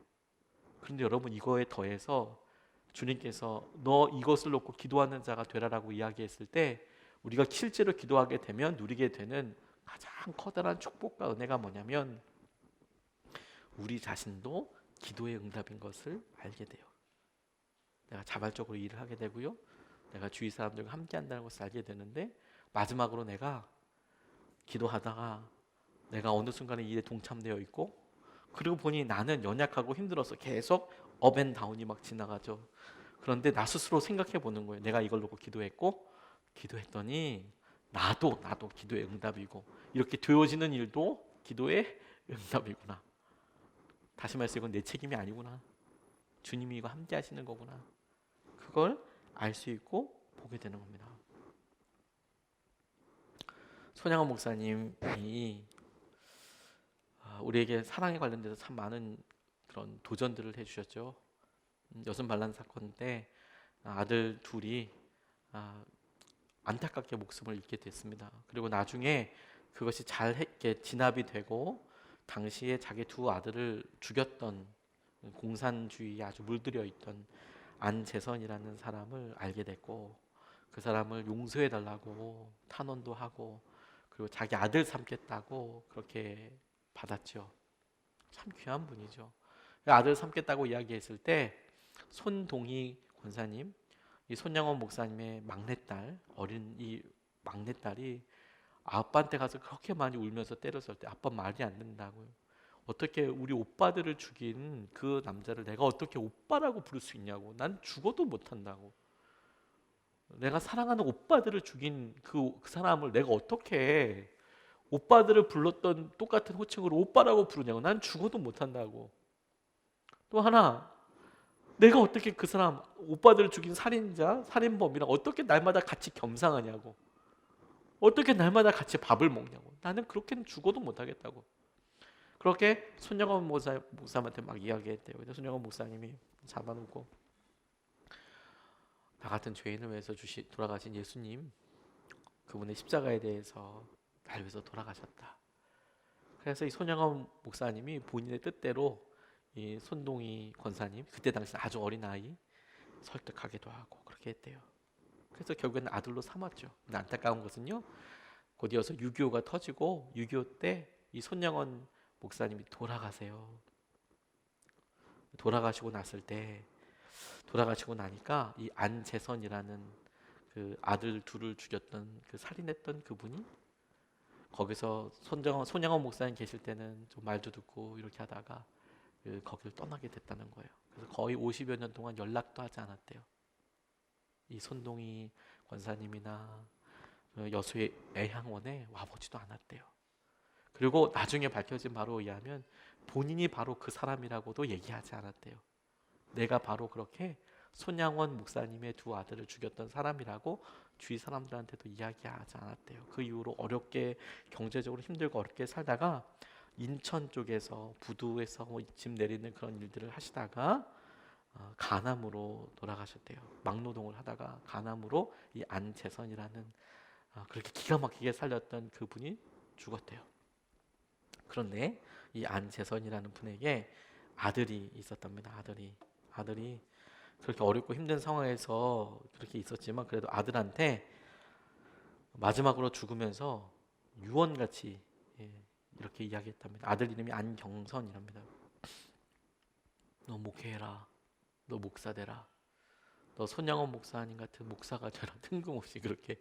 그런데 여러분, 이거에 더해서 주님께서 너 이것을 놓고 기도하는 자가 되라라고 이야기했을 때, 우리가 실제로 기도하게 되면 누리게 되는 가장 커다란 축복과 은혜가 뭐냐면, 우리 자신도 기도의 응답인 것을 알게 돼요. 내가 자발적으로 일을 하게 되고요, 내가 주위 사람들과 함께 한다는 것을 알게 되는데, 마지막으로 내가 기도하다가 내가 어느 순간에 일에 동참되어 있고, 그리고 보니 나는 연약하고 힘들어서 계속 업앤다운이 막 지나가죠. 그런데 나 스스로 생각해 보는 거예요. 내가 이걸 놓고 기도했더니 나도 기도의 응답이고, 이렇게 되어지는 일도 기도의 응답이구나. 다시 말해서 이건 내 책임이 아니구나. 주님이 이거 함께 하시는 거구나. 그걸 알 수 있고 보게 되는 겁니다. 손양원 목사님이 우리에게 사랑에 관련돼서 참 많은 그런 도전들을 해주셨죠. 여순 반란 사건 때 아들 둘이 안타깝게 목숨을 잃게 됐습니다. 그리고 나중에 그것이 잘 진압이 되고, 당시에 자기 두 아들을 죽였던 공산주의에 아주 물들여 있던 안재선이라는 사람을 알게 됐고, 그 사람을 용서해 달라고 탄원도 하고, 그리고 자기 아들 삼겠다고 그렇게 받았죠. 참 귀한 분이죠. 아들 삼겠다고 이야기했을 때 손동희 권사님, 이 손양원 목사님의 막내딸, 어린 이 막내딸이 아빠한테 가서 그렇게 많이 울면서 때렸을 때 아빠 말이 안 된다고요. 어떻게 우리 오빠들을 죽인 그 남자를 내가 어떻게 오빠라고 부를 수 있냐고. 난 죽어도 못한다고. 내가 사랑하는 오빠들을 죽인 그 사람을 내가 어떻게 오빠들을 불렀던 똑같은 호칭으로 오빠라고 부르냐고. 난 죽어도 못한다고. 또 하나, 내가 어떻게 그 사람 오빠들을 죽인 살인자, 살인범이랑 어떻게 날마다 같이 겸상하냐고. 어떻게 날마다 같이 밥을 먹냐고. 나는 그렇게는 죽어도 못하겠다고. 그렇게 손영원 목사님한테 막 이야기했대요. 근데 손영원 목사님이 잡아놓고, 나 같은 죄인을 위해서 돌아가신 예수님, 그분의 십자가에 대해서 날 위해서 돌아가셨다. 그래서 이 손영원 목사님이 본인의 뜻대로 이 손동희 권사님, 그때 당시 아주 어린 아이 설득하기도 하고 그렇게 했대요. 그래서 결국에는 아들로 삼았죠. 근데 안타까운 것은요, 곧 이어서 6.25가 터지고 6.25 때 이 손영원 목사님이 돌아가세요. 돌아가시고 나니까 이 안재선이라는 그 아들 둘을 죽였던 그 살인했던 그분이 거기서 손영원 목사님 계실 때는 좀 말도 듣고 이렇게 하다가 거기를 떠나게 됐다는 거예요. 그래서 거의 50여 년 동안 연락도 하지 않았대요. 이 손동희 권사님이나 여수의 애향원에 와보지도 않았대요. 그리고 나중에 밝혀진 바로 의하면 본인이 바로 그 사람이라고도 얘기하지 않았대요. 내가 바로 그렇게 손양원 목사님의 두 아들을 죽였던 사람이라고 주위 사람들한테도 이야기하지 않았대요. 그 이후로 어렵게, 경제적으로 힘들고 어렵게 살다가 인천 쪽에서 부두에서 집 내리는 그런 일들을 하시다가 간암으로 돌아가셨대요. 막노동을 하다가 간암으로 이 안재선이라는 그렇게 기가 막히게 살렸던 그분이 죽었대요. 그런데 이 안재선이라는 분에게 아들이 있었답니다. 아들이 그렇게 어렵고 힘든 상황에서 그렇게 있었지만, 그래도 아들한테 마지막으로 죽으면서 유언같이 이렇게 이야기했답니다. 아들 이름이 안경선이랍니다. 너 목회해라. 너 목사 되라. 너 손양원 목사님 같은 목사가 되라. 뜬금없이 그렇게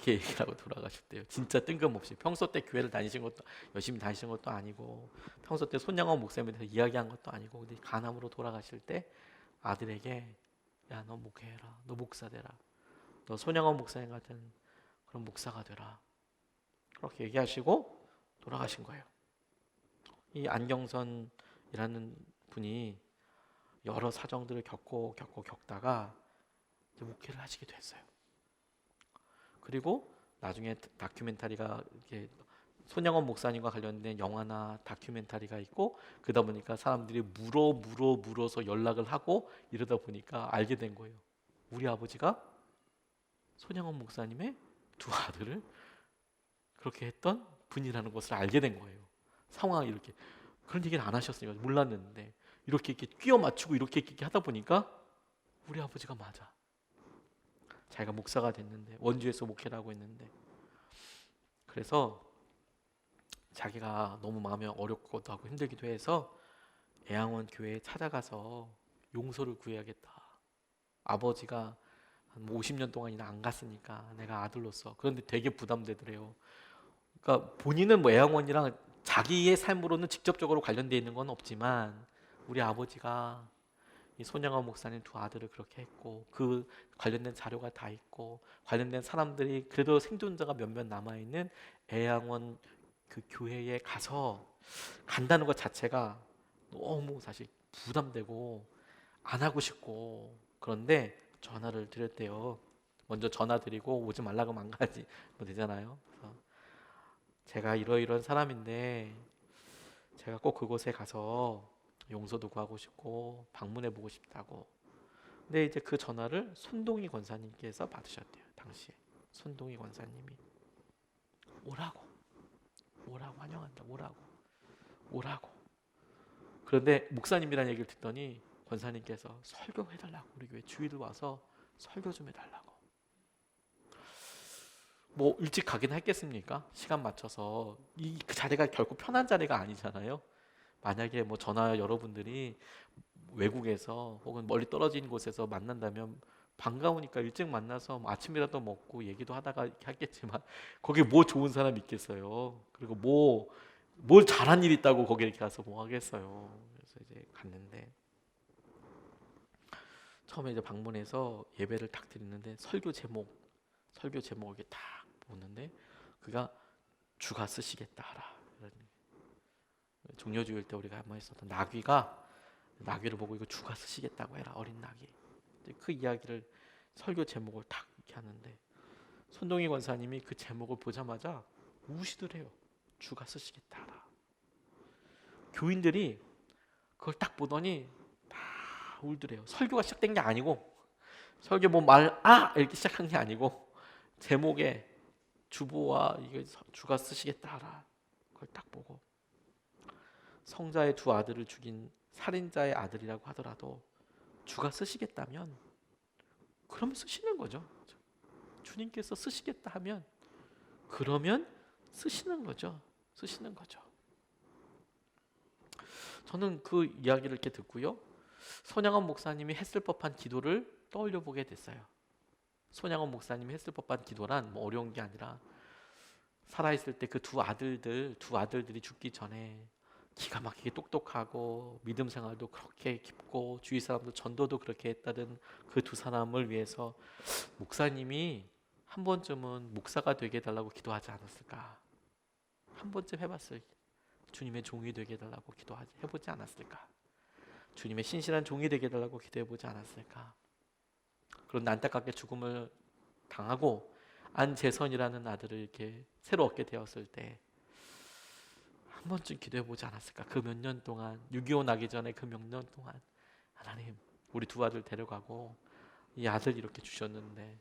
얘기를 하고 돌아가셨대요. 진짜 뜬금없이. 평소 때 교회를 열심히 다니신 것도 아니고, 평소 때 손양원 목사님에 대해서 이야기한 것도 아니고, 근데 간암으로 돌아가실 때 아들에게, 야, 너 목회해라. 너 목사 되라. 너 손양원 목사님 같은 그런 목사가 되라. 그렇게 얘기하시고 돌아가신 거예요. 이 안경선이라는 분이 여러 사정들을 겪다가 이제 목회를 하시게 됐어요. 그리고 나중에 다큐멘터리가 이렇게 손양원 목사님과 관련된 영화나 다큐멘터리가 있고, 그러다 보니까 사람들이 물어서 연락을 하고 이러다 보니까 알게 된 거예요. 우리 아버지가 손양원 목사님의 두 아들을 그렇게 했던 분이라는 것을 알게 된 거예요. 상황이 이렇게, 그런 얘기를 안 하셨으니까 몰랐는데 이렇게 끼워 맞추고 이렇게 하다 보니까 우리 아버지가 맞아. 자기가 목사가 됐는데, 원주에서 목회를 하고 있는데, 그래서 자기가 너무 마음이 어렵기도 하고 힘들기도 해서 애양원 교회에 찾아가서 용서를 구해야겠다. 아버지가 한 50년 동안이나 안 갔으니까 내가 아들로서. 그런데 되게 부담되더래요. 그러니까 본인은 뭐 애양원이랑 자기의 삶으로는 직접적으로 관련되어 있는 건 없지만 우리 아버지가 이 손양원 목사님 두 아들을 그렇게 했고, 그 관련된 자료가 다 있고, 관련된 사람들이 그래도 생존자가 몇몇 남아있는 애양원 그 교회에 가서 간다는 것 자체가 너무 사실 부담되고 안 하고 싶고, 그런데 전화를 드렸대요. 먼저 전화 드리고 오지 말라고 하면 안 가지 뭐 되잖아요. 그래서 제가 이러이러한 사람인데 제가 꼭 그곳에 가서 용서도 구하고 싶고 방문해 보고 싶다고. 근데 이제 그 전화를 손동희 권사님께서 받으셨대요. 당시에 손동희 권사님이 오라고 환영한다, 오라고. 그런데 목사님이라는 얘기를 듣더니 권사님께서 설교해달라고, 우리 교회 주일을 와서 설교 좀 해달라고. 뭐 일찍 가긴 했겠습니까? 시간 맞춰서. 그 자리가 결코 편한 자리가 아니잖아요. 만약에 뭐 저나 여러분들이 외국에서 혹은 멀리 떨어진 곳에서 만난다면 반가우니까 일찍 만나서 뭐 아침이라도 먹고 얘기도 하다가 이렇게 했겠지만 거기 뭐 좋은 사람 있겠어요. 그리고 뭘 잘한 일 있다고 거기 이렇게 가서 뭐 하겠어요. 그래서 이제 갔는데 처음에 이제 방문해서 예배를 딱 드리는데 설교 제목을 이렇게 딱 보는데 그가 주가 쓰시겠다 하라. 종려주일 때 우리가 한번 했었던 나귀를 보고 이거 주가 쓰시겠다고 해라, 어린 나귀. 그 이야기를 설교 제목을 딱 이렇게 하는데 손동희 권사님이 그 제목을 보자마자 우시더래요. 주가 쓰시겠다 하라. 교인들이 그걸 딱 보더니 다 울더래요. 설교가 시작된 게 아니고, 설교 이렇게 시작한 게 아니고 제목에 주보와 이게 주가 쓰시겠다 하라. 그걸 딱 보고 성자의 두 아들을 죽인 살인자의 아들이라고 하더라도 주가 쓰시겠다면 그러면 쓰시는 거죠. 주님께서 쓰시겠다 하면 그러면 쓰시는 거죠. 저는 그 이야기를 이렇게 듣고요, 손양원 목사님이 했을 법한 기도를 떠올려 보게 됐어요. 손양원 목사님이 했을 법한 기도란 뭐 어려운 게 아니라 살아있을 때 그 두 아들들이 죽기 전에 기가 막히게 똑똑하고 믿음 생활도 그렇게 깊고 주위 사람도 전도도 그렇게 했다던 그 두 사람을 위해서 목사님이 한 번쯤은 목사가 되게 해달라고 기도하지 않았을까? 한 번쯤 해봤을, 주님의 종이 되게 해달라고 기도해보지 않았을까? 주님의 신실한 종이 되게 해달라고 기도해보지 않았을까? 그런데 안타깝게 죽음을 당하고 안재선이라는 아들을 이렇게 새로 얻게 되었을 때 한 번쯤 기도해보지 않았을까? 그 몇 년 동안, 6.25 나기 전에 그 몇 년 동안 하나님, 우리 두 아들 데려가고 이 아들 이렇게 주셨는데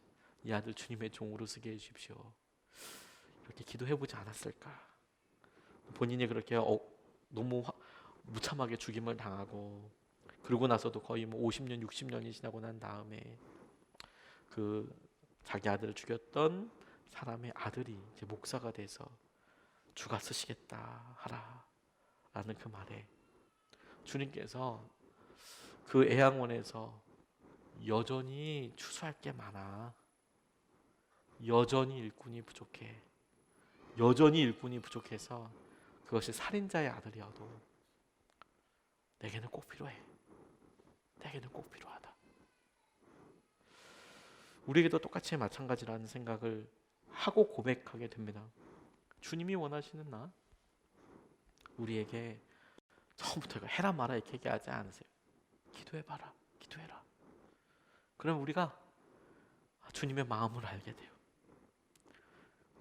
이 아들 주님의 종으로 쓰게 해주십시오. 이렇게 기도해보지 않았을까? 본인이 그렇게 너무 무참하게 죽임을 당하고 그러고 나서도 거의 뭐 50년, 60년이 지나고 난 다음에 그 자기 아들을 죽였던 사람의 아들이 이제 목사가 돼서 주가 쓰시겠다 하라 라는 그 말에 주님께서 그 애양원에서 여전히 추수할 게 많아, 여전히 일꾼이 부족해서 그것이 살인자의 아들이어도 내게는 꼭 필요하다. 우리에게도 똑같이 마찬가지라는 생각을 하고 고백하게 됩니다. 주님이 원하시는 나, 우리에게 처음부터 이거 해라 마라 이렇게 얘기하지 않으세요. 기도해봐라, 기도해라. 그럼 우리가 주님의 마음을 알게 돼요.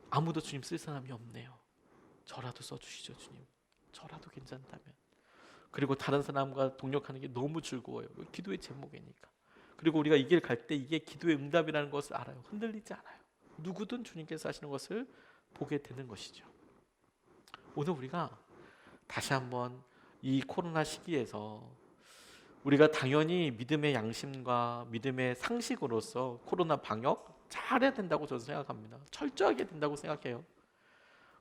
아무도 주님 쓸 사람이 없네요. 저라도 써주시죠 주님. 저라도 괜찮다면. 그리고 다른 사람과 동력하는 게 너무 즐거워요. 기도의 제목이니까. 그리고 우리가 이 길 갈 때 이게 기도의 응답이라는 것을 알아요. 흔들리지 않아요. 누구든 주님께서 하시는 것을 보게 되는 것이죠. 오늘 우리가 다시 한번 이 코로나 시기에서 우리가 당연히 믿음의 양심과 믿음의 상식으로서 코로나 방역 잘해야 된다고 저는 생각합니다. 철저하게 된다고 생각해요.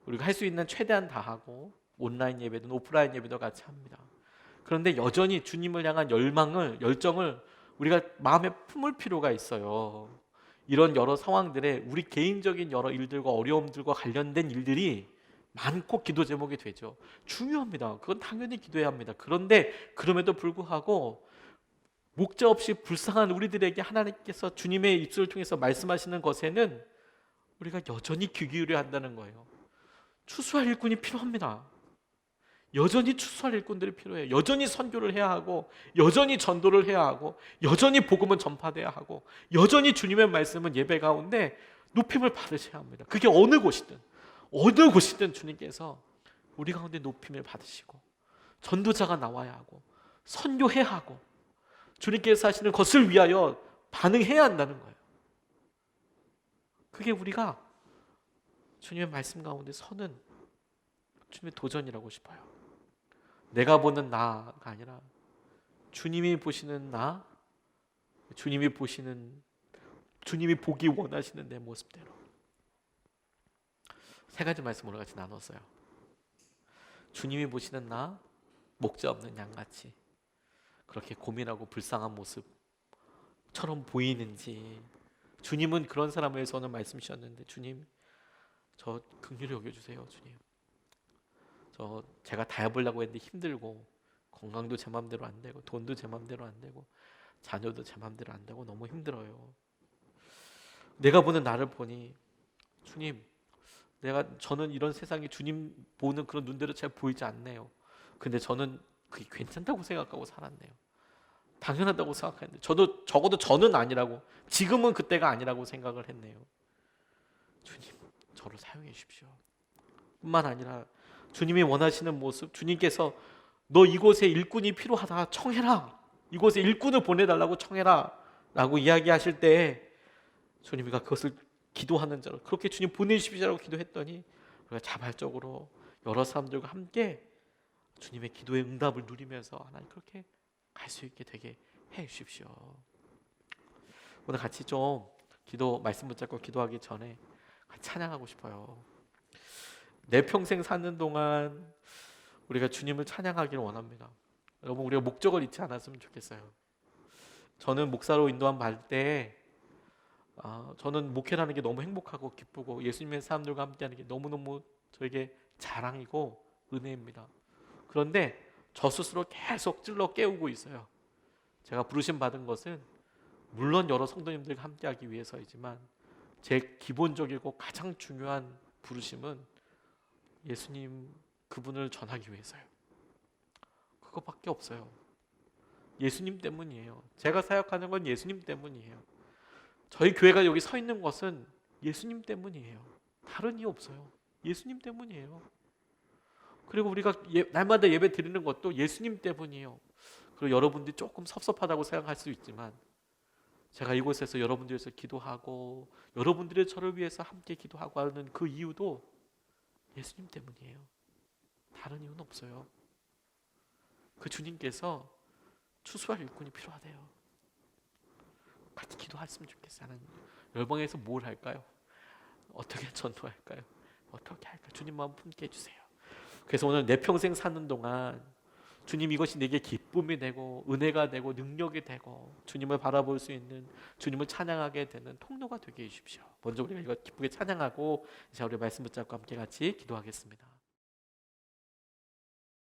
우리가 할 수 있는 최대한 다 하고 온라인 예배든 오프라인 예배도 같이 합니다. 그런데 여전히 주님을 향한 열정을 우리가 마음에 품을 필요가 있어요. 이런 여러 상황들에 우리 개인적인 여러 일들과 어려움들과 관련된 일들이 많고 기도 제목이 되죠. 중요합니다. 그건 당연히 기도해야 합니다. 그런데 그럼에도 불구하고 목자 없이 불쌍한 우리들에게 하나님께서 주님의 입술을 통해서 말씀하시는 것에는 우리가 여전히 귀 기울여야 한다는 거예요. 추수할 일꾼이 필요합니다. 여전히 추수할 일꾼들이 필요해요. 여전히 선교를 해야 하고, 여전히 전도를 해야 하고, 여전히 복음은 전파돼야 하고, 여전히 주님의 말씀은 예배 가운데 높임을 받으셔야 합니다. 그게 어느 곳이든 주님께서 우리 가운데 높임을 받으시고, 전도자가 나와야 하고, 선교해야 하고, 주님께서 하시는 것을 위하여 반응해야 한다는 거예요. 그게 우리가 주님의 말씀 가운데 서는 주님의 도전이라고 싶어요. 내가 보는 나가 아니라 주님이 보시는 나, 주님이 보기 원하시는 내 모습대로. 세 가지 말씀으로 같이 나눴어요. 주님이 보시는 나, 목자 없는 양같이 그렇게 고민하고 불쌍한 모습처럼 보이는지, 주님은 그런 사람을 위해서는 말씀 주셨는데, 주님 저 긍휼히 여겨주세요. 주님 제가 다 해보려고 했는데 힘들고, 건강도 제 맘대로 안 되고, 돈도 제 맘대로 안 되고, 자녀도 제 맘대로 안 되고, 너무 힘들어요. 내가 보는 나를 보니 주님, 저는 이런 세상이 주님 보는 그런 눈대로 잘 보이지 않네요. 근데 저는 그게 괜찮다고 생각하고 살았네요. 당연하다고 생각했는데, 적어도 저는 아니라고, 지금은 그때가 아니라고 생각을 했네요. 주님 저를 사용해 주십시오. 뿐만 아니라 주님이 원하시는 모습, 주님께서 너 이곳에 일꾼이 필요하다 청해라, 이곳에 일꾼을 보내달라고 청해라 라고 이야기하실 때 주님이가 그것을 기도하는 자로, 그렇게 주님 보내주십시오라고 기도했더니 우리가 자발적으로 여러 사람들과 함께 주님의 기도의 응답을 누리면서 하나님 그렇게 갈 수 있게 되게 해 주십시오. 오늘 같이 좀 말씀 붙잡고 기도하기 전에 같이 찬양하고 싶어요. 내 평생 사는 동안 우리가 주님을 찬양하기를 원합니다. 여러분, 우리가 목적을 잊지 않았으면 좋겠어요. 저는 목사로 인도함 받을 때 저는 목회라는 게 너무 행복하고 기쁘고 예수님의 사람들과 함께하는 게 너무너무 저에게 자랑이고 은혜입니다. 그런데 저 스스로 계속 찔러 깨우고 있어요. 제가 부르심 받은 것은 물론 여러 성도님들과 함께하기 위해서이지만 제 기본적이고 가장 중요한 부르심은 예수님 그분을 전하기 위해서요. 그것밖에 없어요. 예수님 때문이에요. 제가 사역하는 건 예수님 때문이에요. 저희 교회가 여기 서 있는 것은 예수님 때문이에요. 다른 이유 없어요. 예수님 때문이에요. 그리고 우리가 날마다 예배 드리는 것도 예수님 때문이에요. 그리고 여러분들이 조금 섭섭하다고 생각할 수 있지만 제가 이곳에서 여러분들 위해서 기도하고 여러분들이 저를 위해서 함께 기도하고 하는 그 이유도 예수님 때문이에요. 다른 이유는 없어요. 그 주님께서 추수할 일꾼이 필요하대요. 같이 기도했으면 좋겠어요. 하나님, 열방에서 뭘 할까요? 어떻게 전도할까요? 어떻게 할까요? 주님 마음 품게 해주세요. 그래서 오늘 내 평생 사는 동안 주님 이것이 내게 기쁨이 되고 은혜가 되고 능력이 되고 주님을 바라볼 수 있는, 주님을 찬양하게 되는 통로가 되게 해주십시오. 먼저 우리가 이거 기쁘게 찬양하고 이제 우리 말씀 붙잡고 함께 같이 기도하겠습니다.